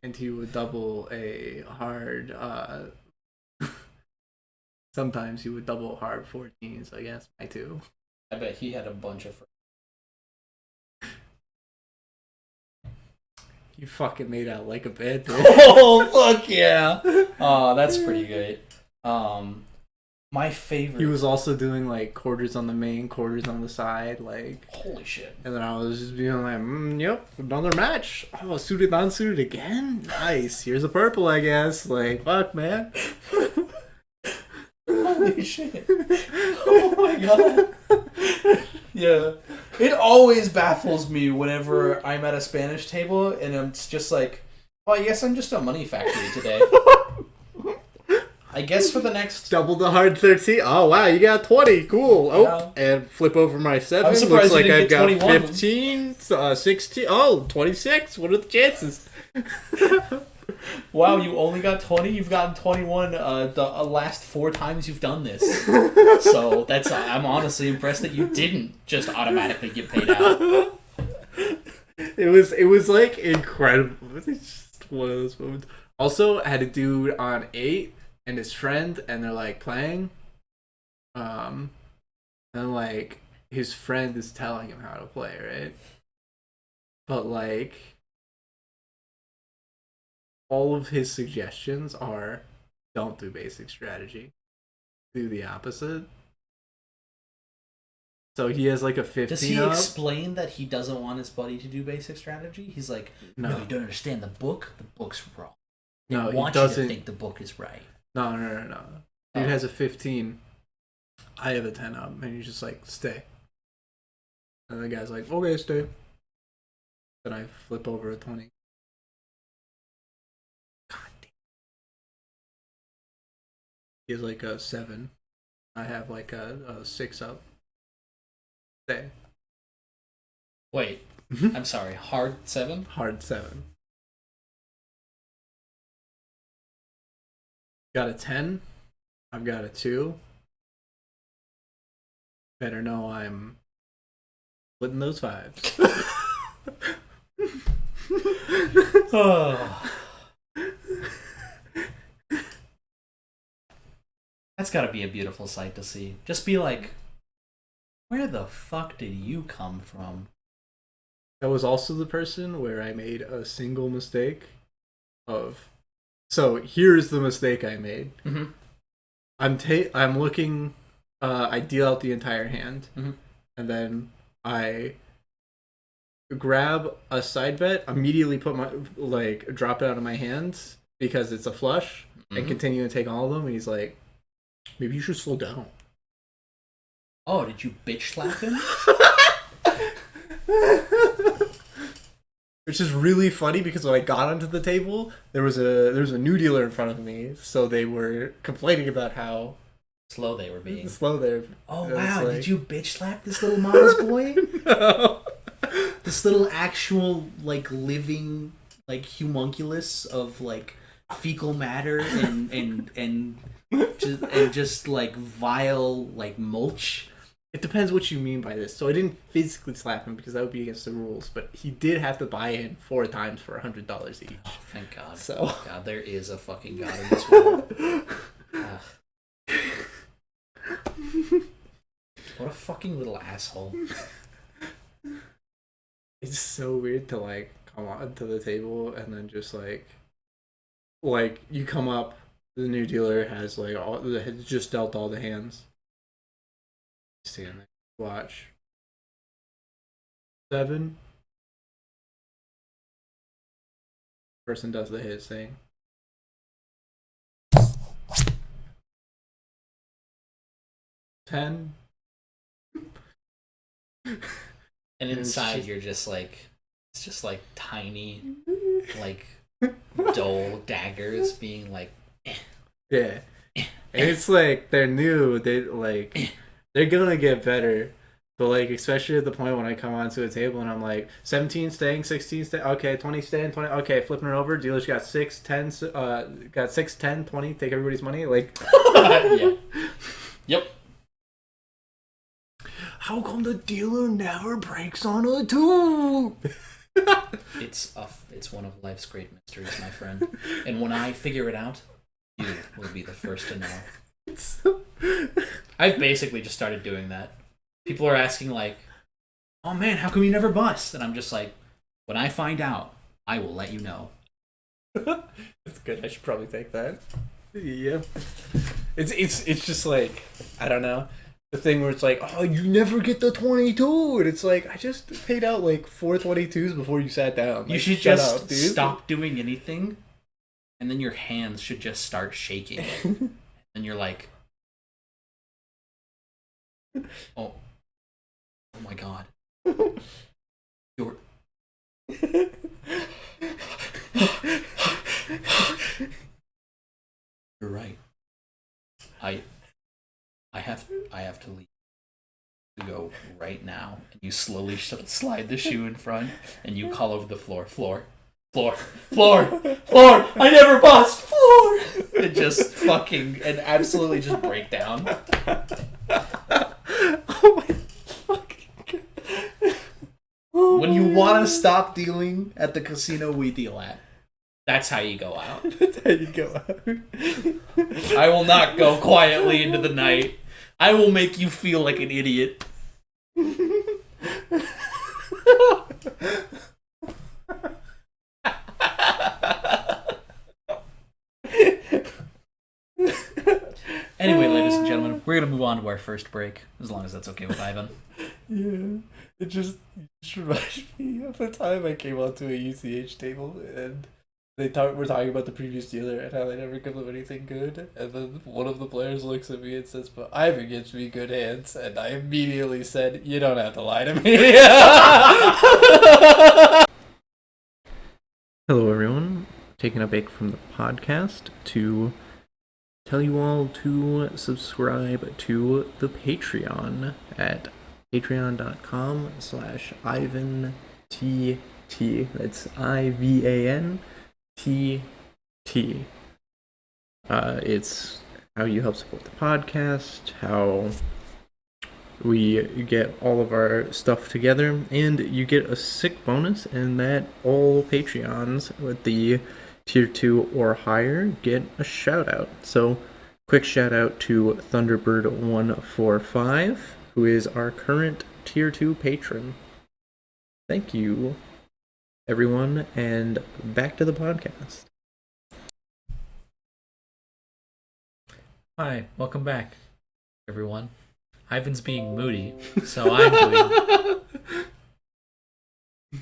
And he would double a hard sometimes he would double hard 14s against my 2. I bet he had a bunch of You fucking made out like a bad dude. Oh fuck yeah. Oh, that's pretty good. My favorite. He was also doing like quarters on the main, quarters on the side, like holy shit. And then I was just being like, yep, another match. Oh, suited non-suited again. Nice. Here's a purple, I guess. Like, fuck, man. Holy shit. Oh my god. Yeah. It always baffles me whenever I'm at a Spanish table and I'm just like, oh, I guess I'm just a money factory today. I guess for the next... Double the hard 13. Oh, wow, you got 20. Cool. Oh, yeah. And flip over my 7. I'm surprised Looks like I've got 21. 15, 16. Oh, 26. What are the chances? Wow, you only got 20? You've gotten 21 the last 4 times you've done this. So that's I'm honestly impressed that you didn't just automatically get paid out. It was like incredible. It's just one of those moments. Also, I had a dude on 8 and his friend, and they're like playing. And like his friend is telling him how to play, right? But like all of his suggestions are don't do basic strategy. Do the opposite. So he has like a 15 Does he up. explain that he doesn't want his buddy to do basic strategy? He's like, no, you don't understand the book. The book's wrong. They No, want he doesn't. you to think the book is right. No. Dude has a 15. I have a 10 up, and he's just like, stay. And the guy's like, okay, stay. Then I flip over a 20. God damn. He has like a 7. I have like a 6 up. Stay. Wait, I'm sorry. Hard 7? Hard 7. Got a 10. I've got a 2. Better know I'm Splitting those fives. Oh. That's gotta be a beautiful sight to see. Just be like, where the fuck did you come from? That was also the person where I made a single mistake of. So here's the mistake I made. Mm-hmm. I'm looking. I deal out the entire hand, Mm-hmm. and then I grab a side bet. Immediately put my drop it out of my hands because it's a flush, and continue to take all of them. And he's like, "Maybe you should slow down." Oh, did you bitch slap him? Which is really funny because when I got onto the table, there was a new dealer in front of me, so they were complaining about how Slow they were being. slow they. Oh It was wow! like- Did you bitch slap this little mama's boy? No. This little actual like living like homunculus of like fecal matter and just like vile like mulch. It depends what you mean by this. So I didn't physically slap him because that would be against the rules, but he did have to buy in 4 times for $100 each. Oh, thank God. So God, there is a fucking God in this world. Ugh. What a fucking little asshole. it's so weird to like come onto the table and then just like you come up, the new dealer has like has just dealt all the hands. Stand there, watch. 7. Person does the hit thing. 10. And It's inside just- you're just like, it's just like tiny, like dull daggers being like, Yeah. And it's like they're new, they're gonna get better. But like especially at the point when I come onto a table and I'm like 17 staying, 16 staying, okay, 20 staying, 20 okay, flipping it over, dealer's got 6, 10 got 6, 10, 20, take everybody's money, like yeah. Yep. how come the dealer never breaks on a 2? It's one of life's great mysteries, my friend. And when I figure it out, you will be the first to know. I've basically just started doing that. People are asking like, "Oh man, how come you never bust?" And I'm just like, "When I find out, I will let you know." That's good. I should probably take that. Yeah. It's just like, I don't know. The thing where it's like, oh, you never get the 22, and it's like, I just paid out like 4 22s before you sat down. You Like, should shut just up, dude. stop doing anything, and then your hands should just start shaking. And you're like, oh my God. You're... You're right. I have to leave. To go right now. And you slowly slide the shoe in front, and you call over the floor. Floor. I never bust. Floor. And just fucking and absolutely just break down. Oh my fucking God. Oh When you my want God. to stop dealing at the casino we deal at, that's how you go out. That's how you go out. I will not go quietly into the night. I will make you feel like an idiot. Anyway, ladies and gentlemen, we're going to move on to our first break, as long as that's okay with Ivan. Yeah, it just reminds me of the time I came onto a UCH table and we're talking about the previous dealer and how they never give them anything good, and then one of the players looks at me and says, "But Ivan gives me good hands," and I immediately said, "You don't have to lie to me." Hello, everyone. Taking a break from the podcast to tell you all to subscribe to the Patreon at patreon.com/IvanTT. That's IVANTT. It's how you help support the podcast, how we get all of our stuff together, and you get a sick bonus, and that all Patreons with the tier 2 or higher get a shout out. So, quick shout out to Thunderbird145, who is our current tier 2 patron. Thank you, everyone, and back to the podcast. Hi, welcome back, everyone. Ivan's being moody, so I'm doing.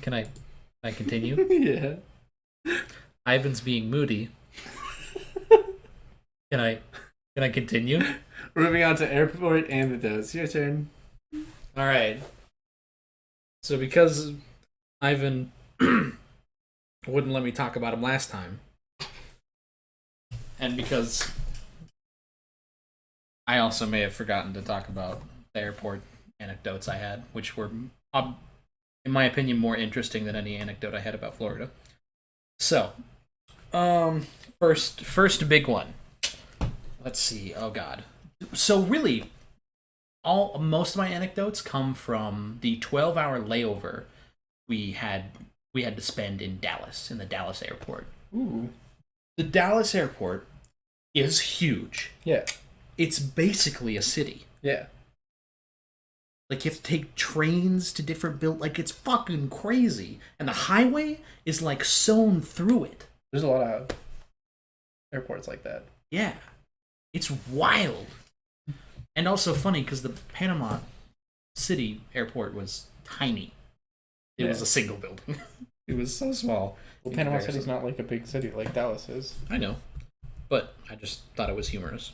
Can I continue? Yeah. Ivan's being moody. Can I continue? Moving on to airport anecdotes. Your turn. All right. So because Ivan wouldn't let me talk about him last time, and because I also may have forgotten to talk about the airport anecdotes I had, which were, in my opinion, more interesting than any anecdote I had about Florida. So, first big one. Let's see. Oh God. So really, most of my anecdotes come from the 12-hour layover we had to spend in Dallas, in the Dallas airport. Ooh. The Dallas airport is huge. Yeah. It's basically a city. Yeah. Like, you have to take trains to different like, it's fucking crazy. And the highway is, like, sewn through it. There's a lot of airports like that. Yeah. It's wild. And also funny, because the Panama City airport was tiny. It was a single building. It was so small. Well, Panama City's not like a big city like Dallas is. I know. But I just thought it was humorous.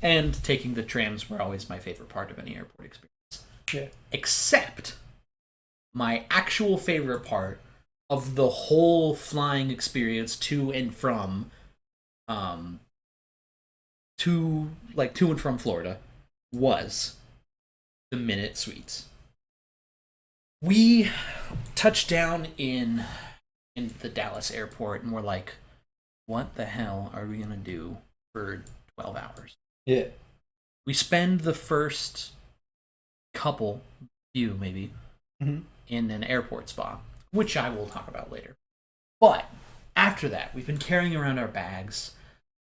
And taking the trams were always my favorite part of any airport experience. Yeah. Except my actual favorite part of the whole flying experience to and from to and from Florida was the Minute Suites. We touched down in the Dallas airport and we're like, what the hell are we gonna do for 12 hours? Yeah. We spend the first few maybe, in an airport spa, which I will talk about later. But after that, we've been carrying around our bags.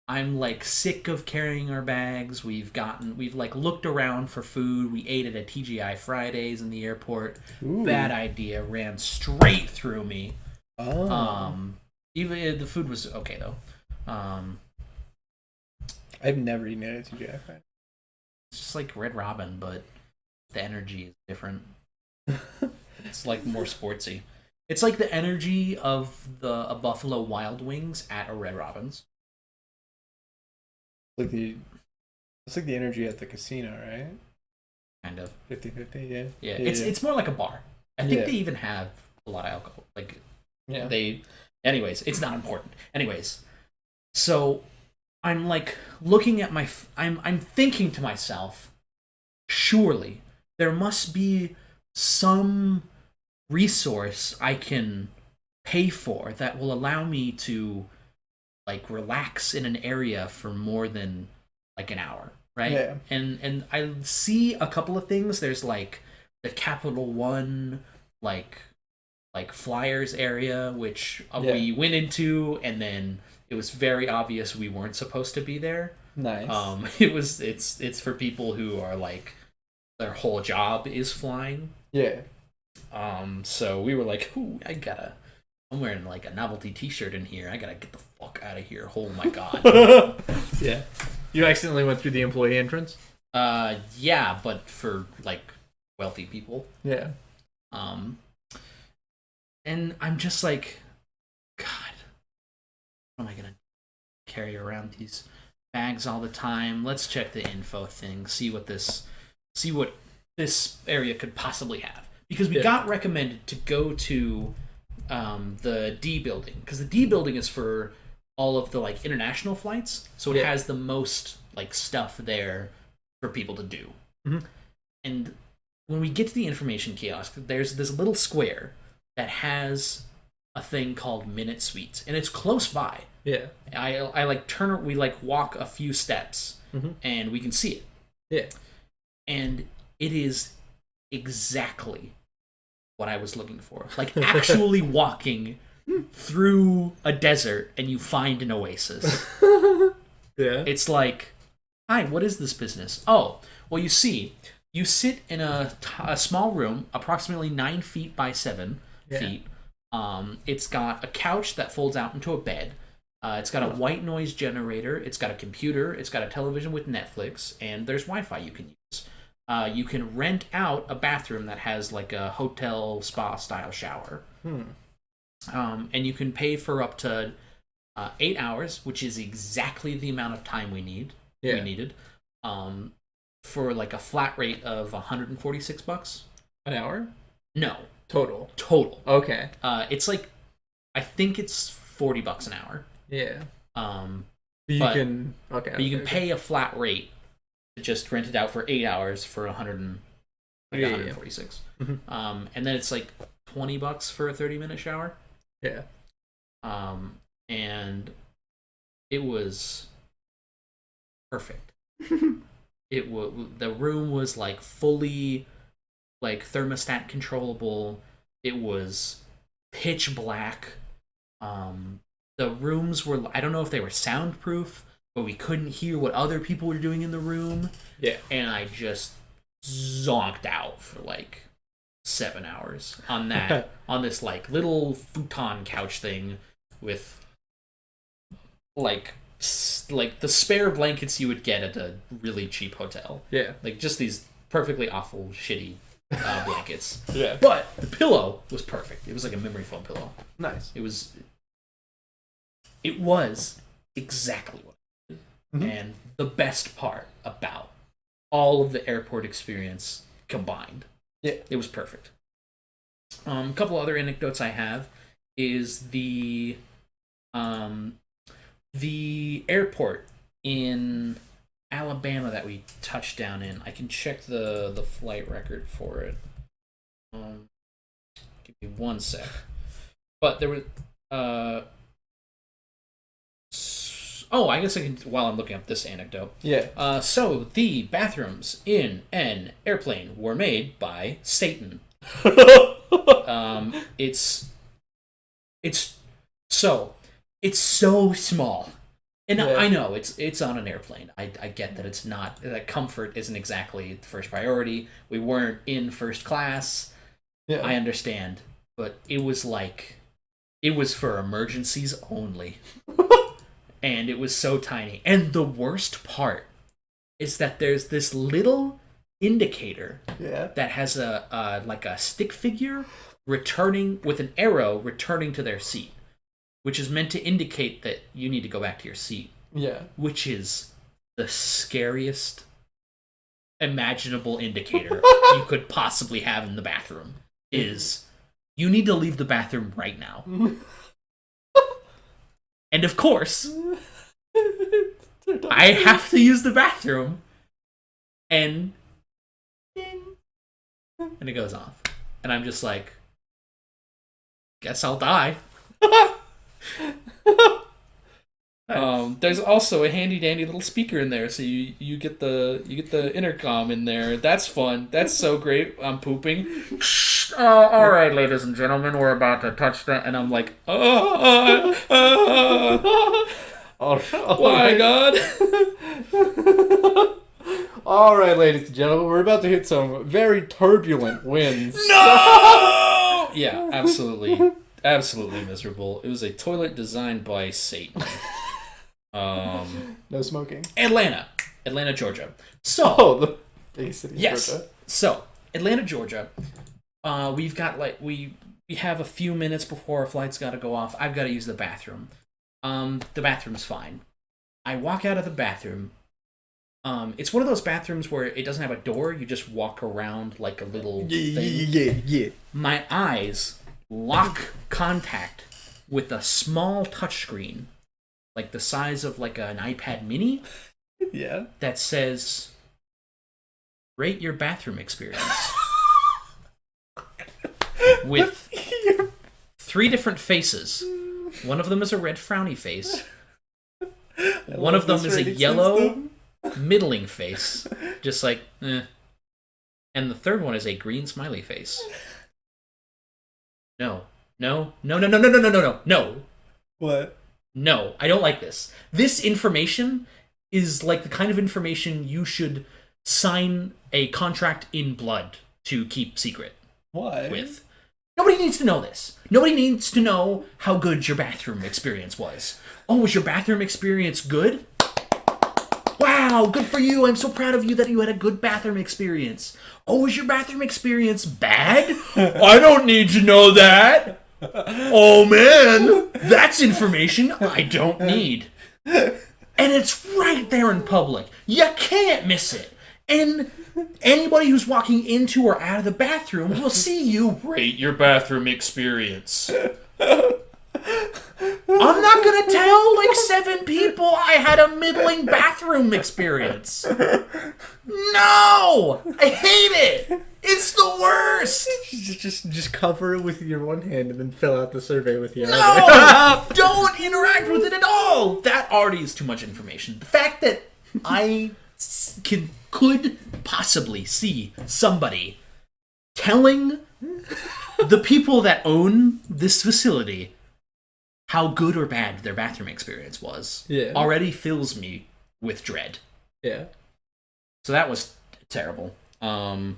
I'm like sick of carrying our bags. We've like looked around for food. We ate at a TGI Fridays in the airport. Ooh. Bad idea. Ran straight through me. Oh. Even the food was okay though. I've never eaten at a TGI Fridays. It's just like Red Robin, but the energy is different. It's like more sportsy. It's like the energy of a Buffalo Wild Wings at a Red Robin's. It's like the energy at the casino, right? Kind of 50-50, yeah. Yeah, it's more like a bar. I think Yeah. they even have a lot of alcohol. Like, Yeah. Anyways, it's not important. Anyways, so I'm like looking at I'm thinking to myself, surely there must be some resource I can pay for that will allow me to like relax in an area for more than like an hour, right? Yeah. And I see a couple of things. There's like the Capital One like Flyers area, which we went into, and then it was very obvious we weren't supposed to be there. Nice. It's for people who are like their whole job is flying. Yeah. So we were like, ooh, I'm wearing like a novelty t-shirt in here. I gotta get the fuck out of here. Oh my god. Yeah. You accidentally went through the employee entrance? Yeah, but for like wealthy people. Yeah. And I'm just like, God, what am I gonna carry around these bags all the time? Let's check the info thing, see what this area could possibly have. Because we got recommended to go to the D building, because the D building is for all of the like international flights, so it has the most like stuff there for people to do. Mm-hmm. And when we get to the information kiosk, there's this little square that has a thing called Minute Suites, and it's close by. Yeah. I like we like walk a few steps, and we can see it. Yeah. And it is exactly what I was looking for. Like actually walking through a desert and you find an oasis. Yeah. It's like, hi, what is this business? Oh, well, you see, you sit in a small room, approximately 9 feet by 7 feet. It's got a couch that folds out into a bed. It's got a white noise generator. It's got a computer. It's got a television with Netflix, and there's Wi-Fi you can use. You can rent out a bathroom that has like a hotel spa style shower. And you can pay for up to 8 hours, which is exactly the amount of time we needed. For like a flat rate of $146 an hour. No, Total. Okay. it's like, I think it's $40 an hour. Yeah. But you can pay a flat rate to just rent it out for 8 hours for 146. And then it's like $20 for a 30-minute shower. Yeah. And it was perfect. The room was like fully like thermostat controllable. It was pitch black. The rooms were, I don't know if they were soundproof, but we couldn't hear what other people were doing in the room. Yeah. And I just zonked out for like 7 hours on that, on this like little futon couch thing with like the spare blankets you would get at a really cheap hotel. Yeah. Like just these perfectly awful, shitty blankets. Yeah. But the pillow was perfect. It was like a memory foam pillow. Nice. It was exactly what I needed. And the best part about all of the airport experience combined. Yeah. It was perfect. A couple other anecdotes I have is the airport in Alabama that we touched down in. I can check the flight record for it. Give me one sec. But there was I guess I can, while I'm looking up this anecdote. Yeah. So the bathrooms in an airplane were made by Satan. It's so small. And Yeah. I know it's on an airplane. I get that it's not, that comfort isn't exactly the first priority. We weren't in first class. Yeah. I understand. But it was for emergencies only. And it was so tiny. And the worst part is that there's this little indicator that has a like a stick figure returning with an arrow returning to their seat, which is meant to indicate that you need to go back to your seat. Yeah. Which is the scariest imaginable indicator you could possibly have in the bathroom. Is you need to leave the bathroom right now. And of course, I have to use the bathroom, and ding, and it goes off. And I'm just like, guess I'll die. There's also a handy dandy little speaker in there, so you get the intercom in there. That's fun. That's so great. I'm pooping. All right, ladies and gentlemen, we're about to touch that, and I'm like, oh my god. All right, ladies and gentlemen, we're about to hit some very turbulent winds. No! Yeah, absolutely miserable. It was a toilet designed by Satan. No smoking. Atlanta, Georgia. So, the big city. yes. Georgia. So, Atlanta, Georgia. We've got we have a few minutes before our flight's got to go off. I've got to use the bathroom. The bathroom's fine. I walk out of the bathroom. It's one of those bathrooms where it doesn't have a door. You just walk around like a little thing. Yeah. My eyes lock contact with a small touchscreen, like the size of like an iPad mini. Yeah. That says, "Rate your bathroom experience." With 3 different faces. One of them is a red frowny face. One of them is a yellow middling face. Just like, eh. And the third one is a green smiley face. No. No. No, no, no, no, no, no, no, no. No. What? No, I don't like this. This information is like the kind of information you should sign a contract in blood to keep secret Why? with. Nobody needs to know this. Nobody needs to know how good your bathroom experience was. Oh, was your bathroom experience good? Wow, good for you. I'm so proud of you that you had a good bathroom experience. Oh, was your bathroom experience bad? I don't need to know that. Oh, man. That's information I don't need. And it's right there in public. You can't miss it. And anybody who's walking into or out of the bathroom will see you rate your bathroom experience. I'm not gonna tell like 7 people I had a middling bathroom experience. No! I hate it! It's the worst! Just cover it with your one hand and then fill out the survey with your other. No! Don't interact with it at all! That already is too much information. The fact that I could possibly see somebody telling the people that own this facility how good or bad their bathroom experience was already fills me with dread. Yeah. So that was terrible. Oh,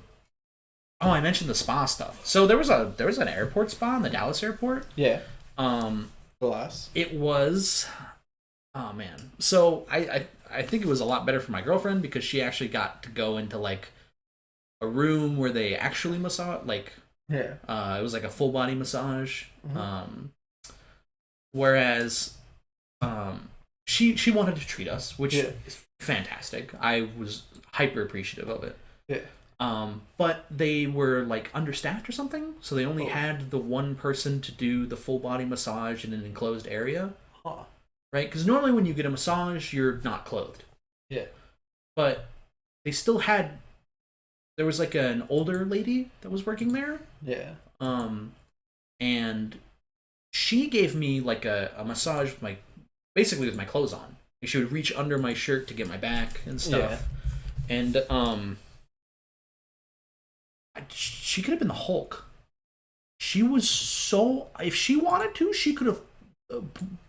I mentioned the spa stuff. So there was an airport spa in the Dallas airport. Yeah. Glass. It was, oh man. So I think it was a lot better for my girlfriend because she actually got to go into like a room where they actually massage, like it was like a full body massage. Mm-hmm. Whereas she wanted to treat us, which is fantastic. I was hyper appreciative of it. Yeah. But they were like understaffed or something, so they only had the one person to do the full body massage in an enclosed area. Huh. Right? Because normally when you get a massage, you're not clothed. Yeah. But they still had. There was like an older lady that was working there. Yeah. And she gave me like a massage with basically with my clothes on. Like she would reach under my shirt to get my back and stuff. Yeah. And she could have been the Hulk. She was so, if she wanted to, she could have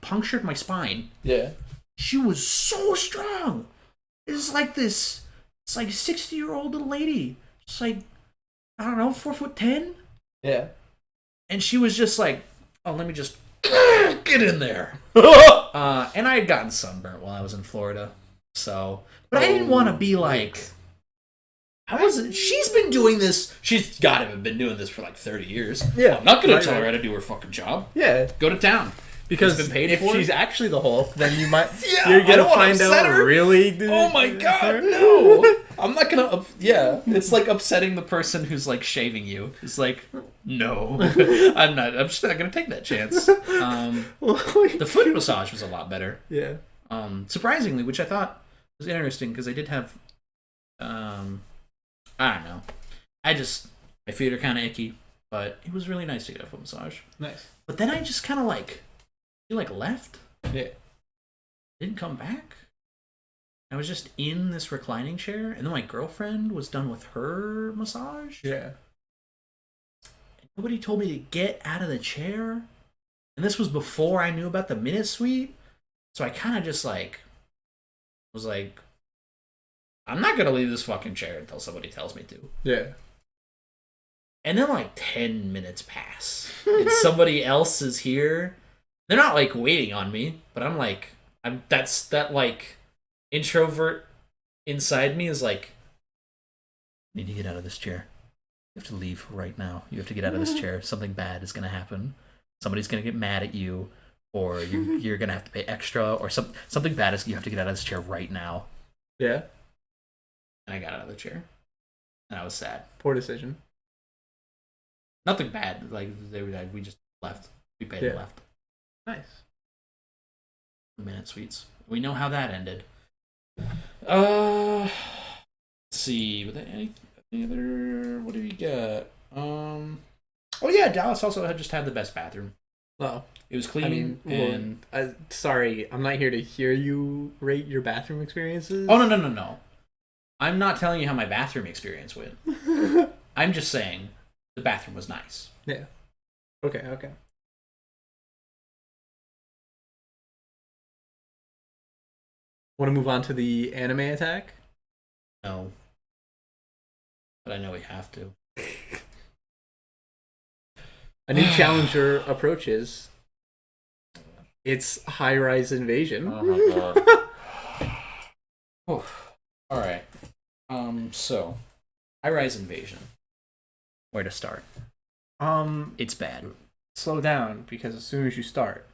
punctured my spine. Yeah. She was so strong. It's like this. It's like a 60-year-old little lady. It's like, I don't know, 4'10". Yeah. And she was just like, oh, let me just get in there. And I had gotten sunburnt while I was in Florida. So, but I didn't want to be like, she's been doing this. She's got to have been doing this for like 30 years. Yeah. I'm not going to tell her how to do her fucking job. Yeah. Go to town. Because been paid if for she's actually the Hulk, then you might you're gonna find out her. really. Oh my god, no! I'm not gonna. It's like upsetting the person who's like shaving you. It's like, no, I'm not. I'm just not gonna take that chance. The foot massage was a lot better. Yeah. Surprisingly, which I thought was interesting because they did have. I don't know. My feet are kind of icky, but it was really nice to get a foot massage. Nice. But then I just kind of like. He like left. Yeah. Didn't come back. I was just in this reclining chair, and then my girlfriend was done with her massage. Yeah. And nobody told me to get out of the chair. And this was before I knew about the Minute Suite. So I kind of just like was like, I'm not gonna leave this fucking chair until somebody tells me to. Yeah. And then like 10 minutes pass, and somebody else is here. They're not like waiting on me, but I'm like, that like introvert inside me is like, I need to get out of this chair. You have to leave right now. You have to get out of this chair. Something bad is gonna happen. Somebody's gonna get mad at you, or you're gonna have to pay extra, or something bad is you have to get out of this chair right now. Yeah. And I got out of the chair, and I was sad. Poor decision. Nothing bad. Like we just left. We paid and left. Nice. Minute Suites. We know how that ended. Let's see. Was there any other? What do we got? Oh yeah, Dallas also just had the best bathroom. Oh, it was clean. Sorry, I'm not here to hear you rate your bathroom experiences. Oh no. I'm not telling you how my bathroom experience went. I'm just saying the bathroom was nice. Yeah. Okay. Want to move on to the anime attack? No. But I know we have to. A new challenger approaches. It's high-rise invasion. Oh my god. Alright. So high-rise invasion. Where to start? It's bad. Slow down, because as soon as you start,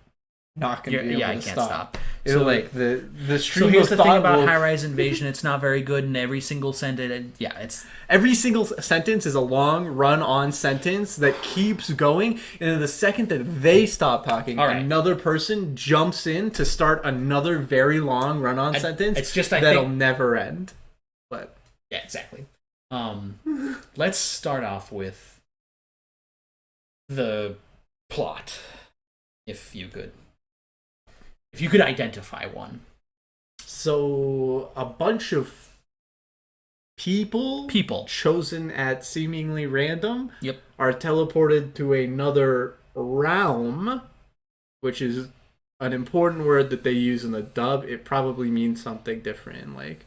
not gonna be able to I can't stop. It's So like the stream So here's of the thing thought about will- high-rise invasion. It's not very good in every single sentence. Yeah, it's Every single sentence is a long run-on sentence that keeps going, and then the second that they stop talking, All right. another person jumps in to start another very long run-on sentence. it's just, I that'll think- never end. But yeah, exactly. Let's start off with the plot, if you could identify one. so a bunch of people People. chosen at seemingly random Yep. are teleported to another realm, which is an important word that they use in the dub. It probably means something different in like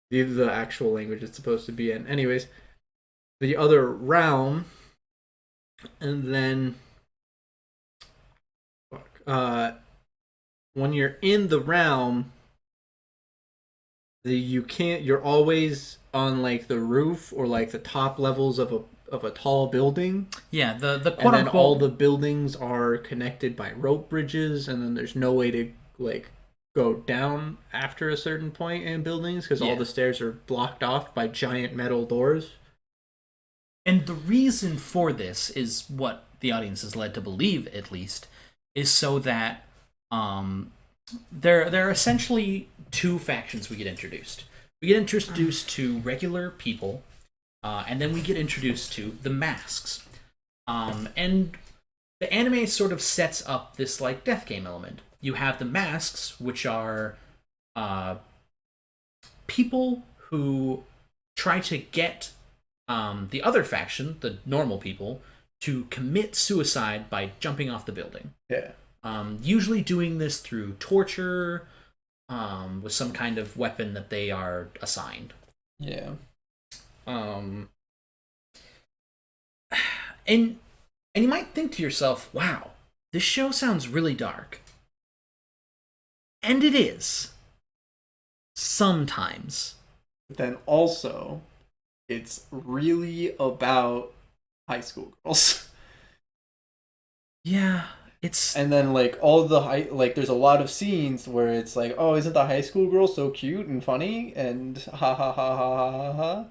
the actual language it's supposed to be in. Anyways, the other realm, and then when you're in the realm, you're always on like the roof or like the top levels of a tall building. Yeah, the And quote then all unquote the buildings are connected by rope bridges, and then there's no way to like go down after a certain point in buildings because all Yeah. the stairs are blocked off by giant metal doors. And the reason for this is what the audience is led to believe, at least, is so that there are essentially two factions we get introduced. We get introduced to regular people, and then we get introduced to the masks. And the anime sort of sets up this like death game element. You have the masks, which are people who try to get the other faction, the normal people, to commit suicide by jumping off the building. Yeah. Usually doing this through torture, with some kind of weapon that they are assigned. Yeah. And you might think to yourself, wow, this show sounds really dark. And it is. Sometimes. But then also, it's really about high school girls. Yeah, it's... And then like all the there's a lot of scenes where it's like, oh, isn't the high school girl so cute and funny and ha ha ha ha ha ha ha.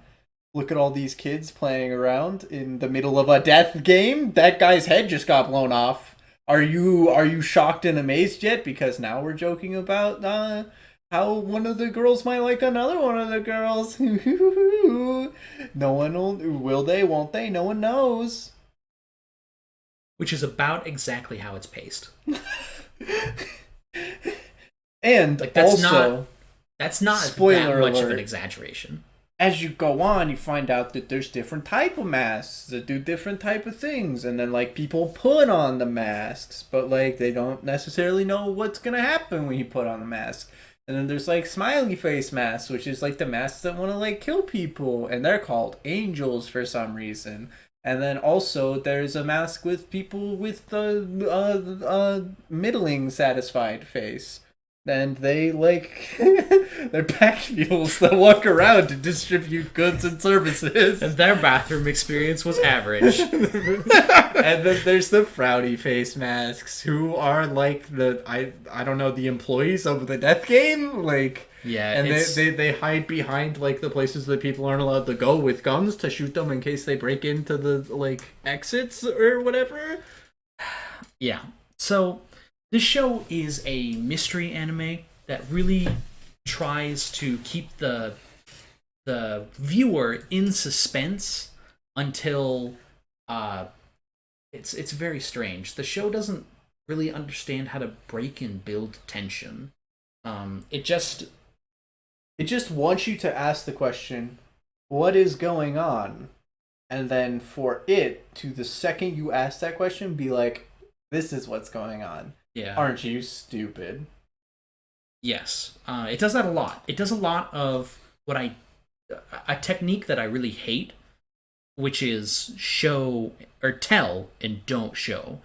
Look at all these kids playing around in the middle of a death game. That guy's head just got blown off. Are you shocked and amazed yet? Because now we're joking about how one of the girls might like another one of the girls. No one will they, won't they? No one knows. Which is about exactly how it's paced. And Like, that's also, That's not Spoiler that much of alert. an exaggeration. as you go on, you find out that there's different type of masks that do different type of things, and then like people put on the masks, but like they don't necessarily know what's gonna happen when you put on the mask. And then there's like smiley face masks, which is like the masks that want to like kill people, and they're called angels for some reason. And then also there's a mask with people with the middling satisfied face. And they like they're pack mules that walk around to distribute goods and services. And their bathroom experience was average. And then there's the frowny face masks, who are like I don't know, the employees of the death game, like. Yeah, And it's... they hide behind like the places that people aren't allowed to go with guns to shoot them in case they break into the like exits or whatever. Yeah. So this show is a mystery anime that really tries to keep the viewer in suspense until it's very strange. The show doesn't really understand how to break and build tension. It just It just wants you to ask the question, what is going on? and then for it to, the second you ask that question, be like, this is what's going on. Yeah. Aren't you stupid? Yes. It does that a lot. It does a lot of a technique that I really hate, which is show or tell and don't show.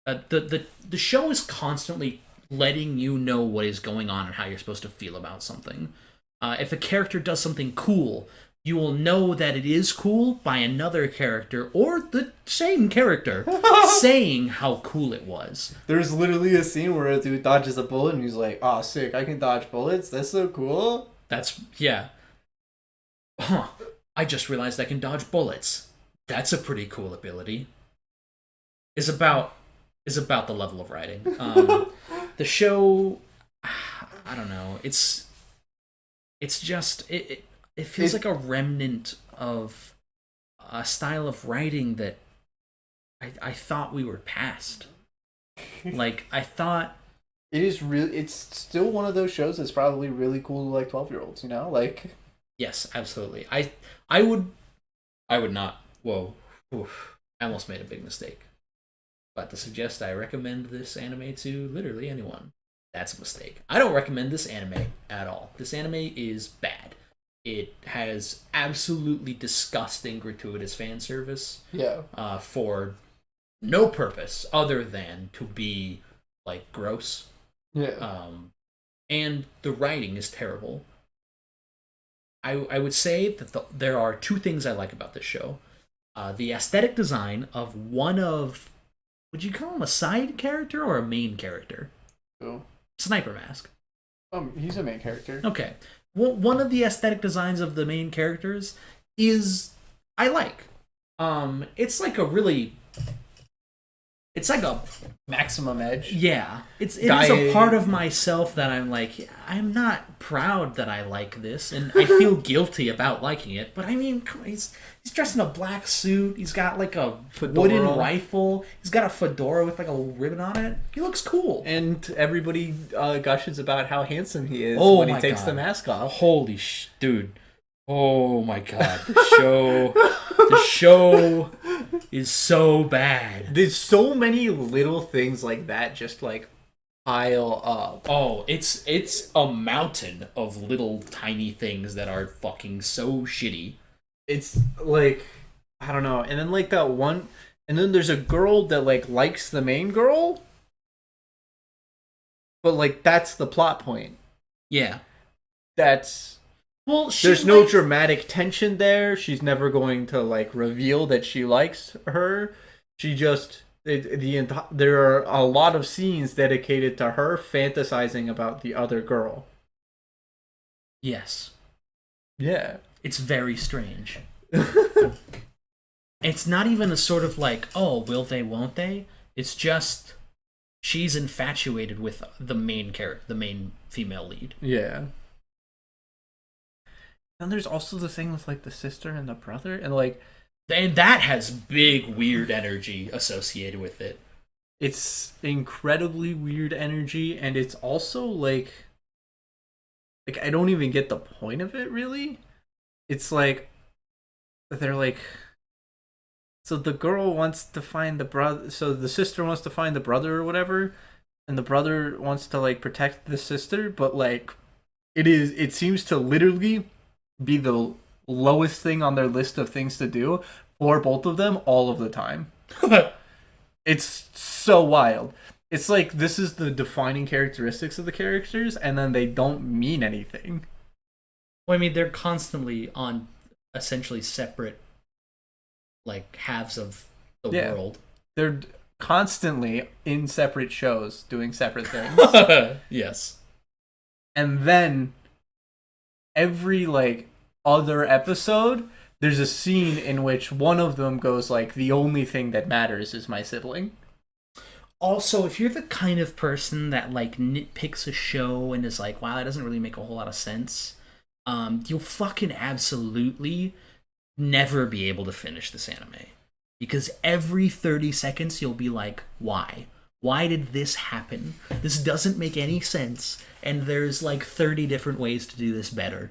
The show is constantly letting you know what is going on and how you're supposed to feel about something. If a character does something cool, you will know that it is cool by another character or the same character saying how cool it was. There's literally a scene where a dude dodges a bullet and he's like, "Oh, sick! I can dodge bullets. That's so cool." Yeah. Huh. I just realized I can dodge bullets. That's a pretty cool ability. Is about the level of writing. The show, I don't know. It's just it feels like a remnant of a style of writing that I thought we were past. Like, I thought it is really. It's still one of those shows that's probably really cool to like 12-year-olds. You know, like. Yes, absolutely. I would not. Whoa. Oof. I almost made a big mistake. But to suggest I recommend this anime to literally anyone, that's a mistake. I don't recommend this anime at all. This anime is bad. It has absolutely disgusting gratuitous fan service. Yeah. For no purpose other than to be like gross. Yeah. And the writing is terrible. I would say that there are two things I like about this show. The aesthetic design of one of, would you call him a side character or a main character? Who? Sniper Mask. He's a main character. Okay. Well, one of the aesthetic designs of the main characters is I like. It's like a really. It's like a maximum edge. Yeah, it is a part of myself that I'm like, I'm not proud that I like this, and I feel guilty about liking it. But I mean, he's dressed in a black suit. He's got like a wooden rifle. He's got a fedora with like a ribbon on it. He looks cool. And everybody gushes about how handsome he is when he takes the mask off. Holy dude. Oh my god, the show is so bad. There's so many little things like that just like pile up. Oh, it's a mountain of little tiny things that are fucking so shitty. It's like, I don't know. And then like that one, and then there's a girl that like likes the main girl, but like that's the plot point. Yeah. There's no dramatic tension there. She's never going to like reveal that she likes her. She just there are a lot of scenes dedicated to her fantasizing about the other girl. Yes. Yeah. It's very strange. It's not even a sort of like, oh, will they, won't they? It's just she's infatuated with the main character, the main female lead. Yeah. And there's also the thing with like the sister and the brother, and that has big weird energy associated with it. It's incredibly weird energy, and it's also like I don't even get the point of it really. It's like they're like, so the girl wants to find the brother, so the sister wants to find the brother or whatever, and the brother wants to like protect the sister, but like it seems to literally be the lowest thing on their list of things to do for both of them all of the time. It's so wild. It's like this is the defining characteristics of the characters, and then they don't mean anything. Well, I mean, they're constantly on essentially separate like halves of the world. They're constantly in separate shows doing separate things. Yes. And then every like other episode, there's a scene in which one of them goes like, the only thing that matters is my sibling. Also, if you're the kind of person that like nitpicks a show and is like, wow, that doesn't really make a whole lot of sense, you'll fucking absolutely never be able to finish this anime. Because every 30 seconds you'll be like, why? Why did this happen? This doesn't make any sense. And there's like 30 different ways to do this better.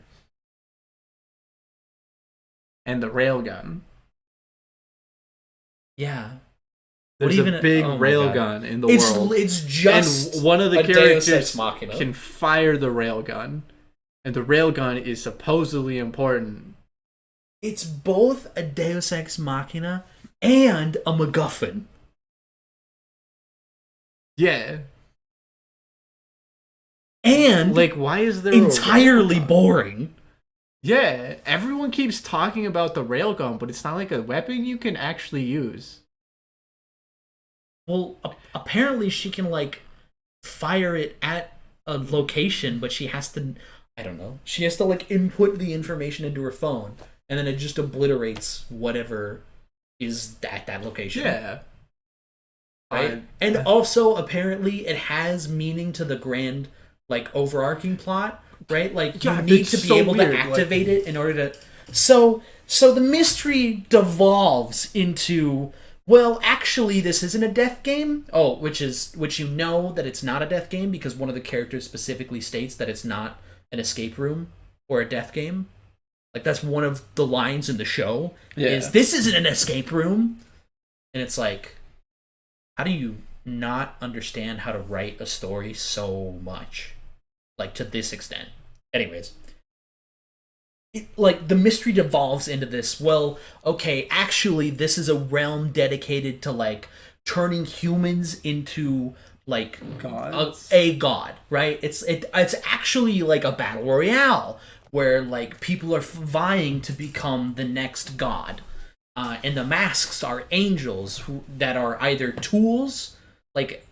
And the railgun. Yeah. There's What even- a big oh my railgun in the world. It's just and one of the a Deus characters Ex Machina. can fire the railgun. And the railgun is supposedly important. It's both a Deus Ex Machina and a MacGuffin. Yeah. And Like, why is there entirely a railgun? boring. Yeah, everyone keeps talking about the railgun, but it's not like a weapon you can actually use. Well, apparently she can, like, fire it at a location, but she has to, I don't know, she has to, like, input the information into her phone, and then it just obliterates whatever is at that location. Yeah. Right? And also, apparently, it has meaning to the grand, like, overarching plot, right? Like, you Yeah, need it's to be so able weird, to activate it in order to... So the mystery devolves into... Well, actually, this isn't a death game. Oh, which you know that it's not a death game because one of the characters specifically states that it's not an escape room or a death game. Like, that's one of the lines in the show. Yeah. Is this isn't an escape room? And it's like, how do you not understand how to write a story so much? Like, to this extent. Anyways. Like, the mystery devolves into this, well, okay, actually, this is a realm dedicated to, like, turning humans into, like, a god, right? It's actually, like, a battle royale, where, like, people are vying to become the next god. And the masks are angels that are either tools, like,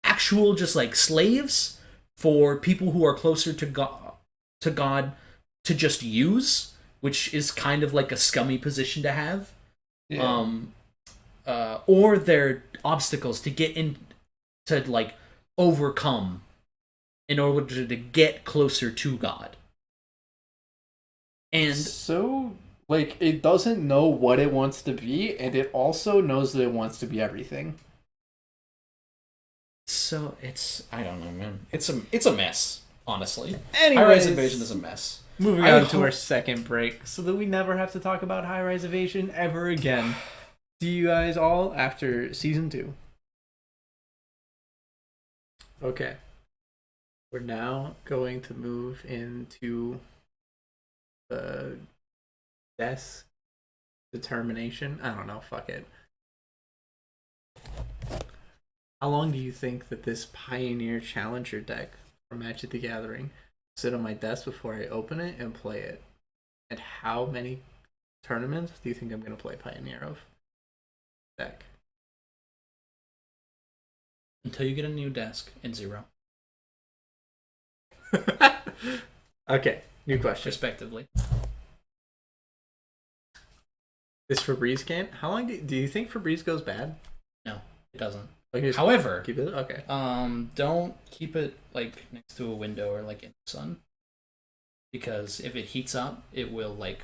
actual just, like, slaves for people who are closer to God to just use, which is kind of like a scummy position to have. Yeah. Or they're obstacles to get in to, like, overcome in order to get closer to God. And so, like, it doesn't know what it wants to be, and it also knows that it wants to be everything. so it's, I don't know, man. It's a mess, honestly. Anyways, High-Rise Invasion is a mess. Moving I on to hope- our second break, so that we never have to talk about high-rise evasion ever again. See you guys all after season 2. Okay. We're now going to move into the desk determination. I don't know, fuck it. How long do you think that this Pioneer Challenger deck from Magic the Gathering sit on my desk before I open it and play it? And how many tournaments do you think I'm going to play Pioneer of deck? Until you get a new desk and 0, Okay, new question. respectively. This Febreze can? How long do you think Febreze goes bad? No, it doesn't. Like, just However, keep it? Okay. don't keep it, like, next to a window or, like, in the sun, because if it heats up, it will, like,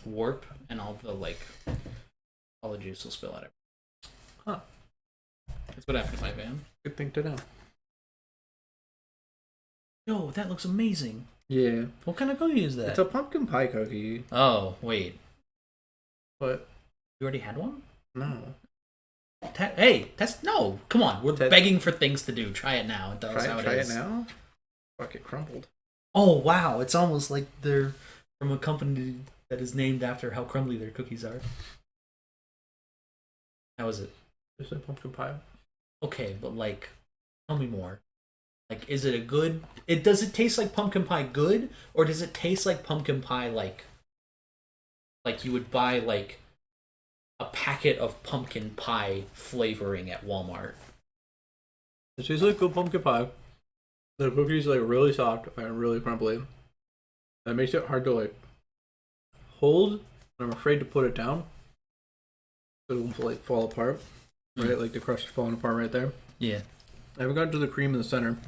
warp, and all the juice will spill out. Huh. That's what happened to my van. Good thing to know. Yo, that looks amazing. Yeah. What kind of cookie is that? It's a pumpkin pie cookie. Oh, wait. But You already had one? no. Hey, that's no. Come on, we're Ted- begging for things to do. Try it now. Tell us how Try it it is. now? Fuck, it crumbled. Oh wow, it's almost like they're from a company that is named after how crumbly their cookies are. How is it? It's a pumpkin pie. Okay, but, like, tell me more. Like, is it a good? Does it taste like pumpkin pie good, or does it taste like pumpkin pie like you would buy, like, a packet of pumpkin pie flavoring at Walmart? It tastes like good pumpkin pie. The cookie's, like, really soft and really crumbly. That makes it hard to, like, hold. I'm afraid to put it down. It'll, like, fall apart. Right? Like, the crust is falling apart right there. Yeah. I haven't gotten to the cream in the center.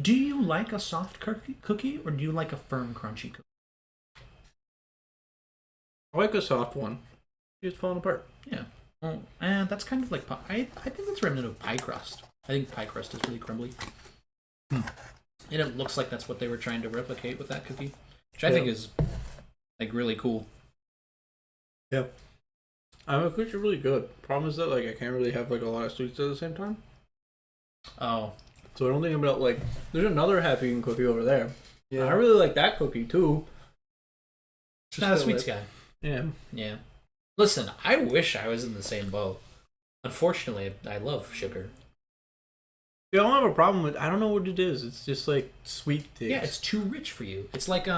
Do you like a soft cookie, or do you like a firm, crunchy cookie? I like a soft one. It's falling apart. Yeah. Well, that's kind of like I think that's remnant of pie crust. I think pie crust is really crumbly. And it looks like that's what they were trying to replicate with that cookie, which I think is, like, really cool. Yeah. Cookies are really good. Problem is that like I can't really have like a lot of sweets at the same time. Oh, So I don't think about like. There's another half-eaten cookie over there. Yeah. I really like that cookie too. just not a that, sweets like- guy. Yeah. Yeah. Listen, I wish I was in the same boat. Unfortunately, I love sugar. Yeah, I don't have a problem with. I don't know what it is. It's just like sweet things. Yeah, it's too rich for you. It's like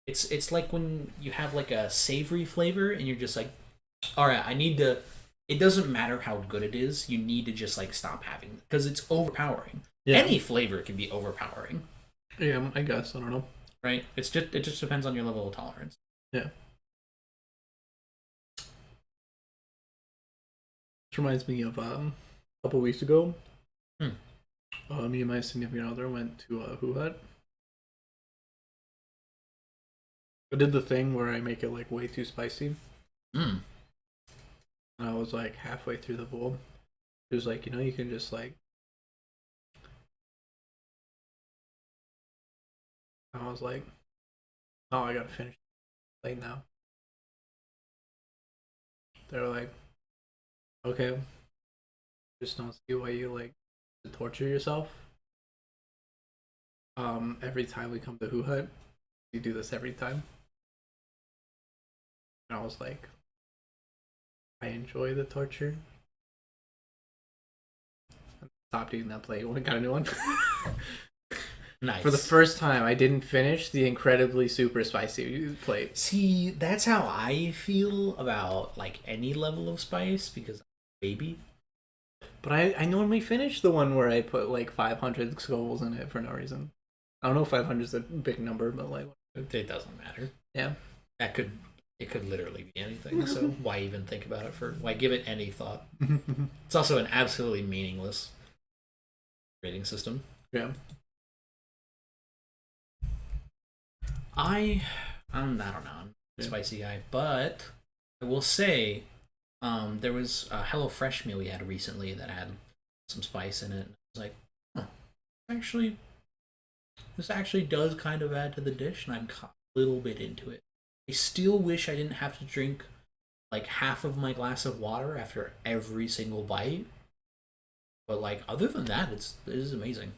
it's like when you have like a savory flavor and you're just like, all right, I need to. It doesn't matter how good it is. You need to just like stop having it because it's overpowering. Yeah. Any flavor can be overpowering, Yeah, I guess I don't know. right? It just depends on your level of tolerance. Yeah. This reminds me of a couple weeks ago. Me and my significant other went to a Who Hut. I did the thing where I make it like way too spicy. Mm. And I was like halfway through the bowl. It was like, you can just like. I was like, oh, I gotta finish late now. They were like, okay, just don't see why you like to torture yourself. Every time we come to Who Hut, you do this every time. And I was like, I enjoy the torture. Stopped eating that plate. Got a new one. Nice. For the first time, I didn't finish the incredibly super spicy plate. See, that's how I feel about like any level of spice because I'm a baby. But I normally finish the one where I put like 500 scovilles in it for no reason. I don't know if 500 is a big number, but like. It doesn't matter. Yeah. It could literally be anything. So why even think about it? Why give it any thought? It's also an absolutely meaningless rating system. Yeah. I don't know. I'm a spicy guy, but I will say, there was a HelloFresh meal we had recently that had some spice in it. I was like, huh, this actually does kind of add to the dish, and I'm a little bit into it. I still wish I didn't have to drink like half of my glass of water after every single bite. But like other than that, it is amazing.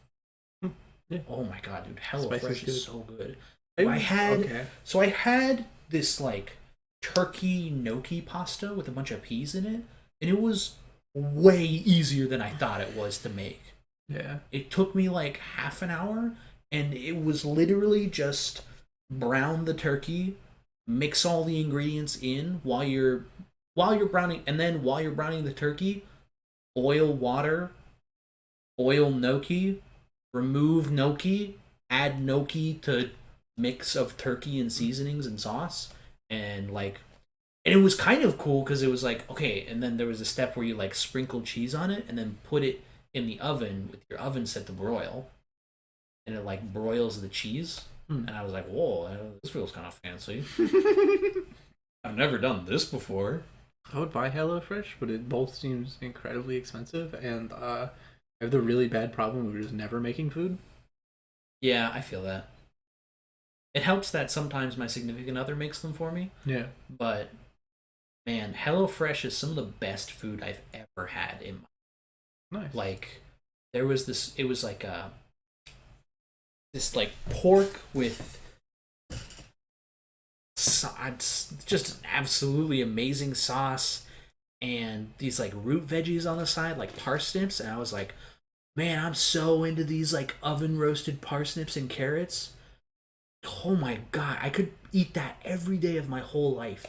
Yeah. Oh my god, dude, HelloFresh is so good. I had this like turkey gnocchi pasta with a bunch of peas in it, and it was way easier than I thought it was to make. Yeah. It took me like half an hour, and it was literally just brown the turkey, mix all the ingredients in while you're browning, and then while you're browning the turkey, oil water, oil gnocchi, remove gnocchi, add gnocchi to mix of turkey and seasonings and sauce, and it was kind of cool because it was like, okay, and then there was a step where you like sprinkle cheese on it and then put it in the oven with your oven set to broil, and it like broils the cheese. And I was like, whoa, this feels kind of fancy. I've never done this before. I would buy HelloFresh, but it both seems incredibly expensive, and I have the really bad problem of just never making food. Yeah, I feel that. It helps that sometimes my significant other makes them for me. Yeah. But man, HelloFresh is some of the best food I've ever had in my Nice. like there was this it was like this like pork with just an absolutely amazing sauce and these like root veggies on the side like parsnips, and I was like, man, I'm so into these like oven roasted parsnips and carrots. Oh my god, I could eat that every day of my whole life.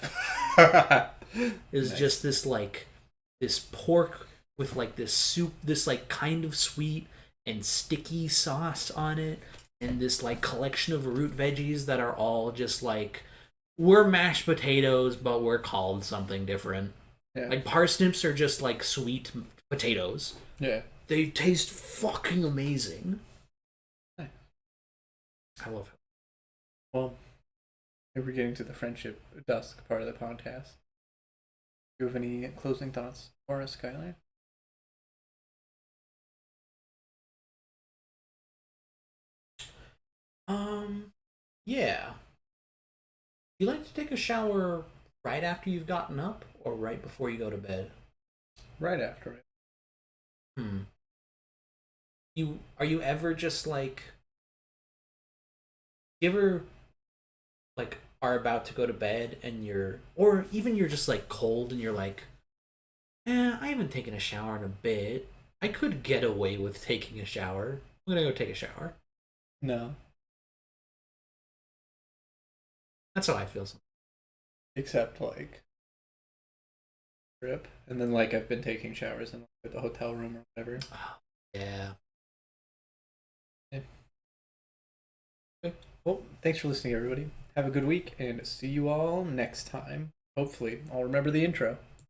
It was Nice. just this pork with like this soup, this like kind of sweet and sticky sauce on it, and this like collection of root veggies that are all just like, we're mashed potatoes, but we're called something different. Yeah. Like parsnips are just like sweet potatoes. Yeah. They taste fucking amazing. Nice. I love it. Well, we're getting to the friendship dusk part of the podcast. Do you have any closing thoughts for us, Skyline? Yeah. You like to take a shower right after you've gotten up, or right before you go to bed? Right after it. Are you ever just like, you ever like are about to go to bed and or even you're just like cold and you're like, I haven't taken a shower in a bit. I could get away with taking a shower. I'm gonna go take a shower. No. That's how I feel. Except like trip. And then like I've been taking showers in like, the hotel room or whatever. Oh, yeah. Yeah. Okay. Well, thanks for listening, everybody. Have a good week and see you all next time. Hopefully, I'll remember the intro.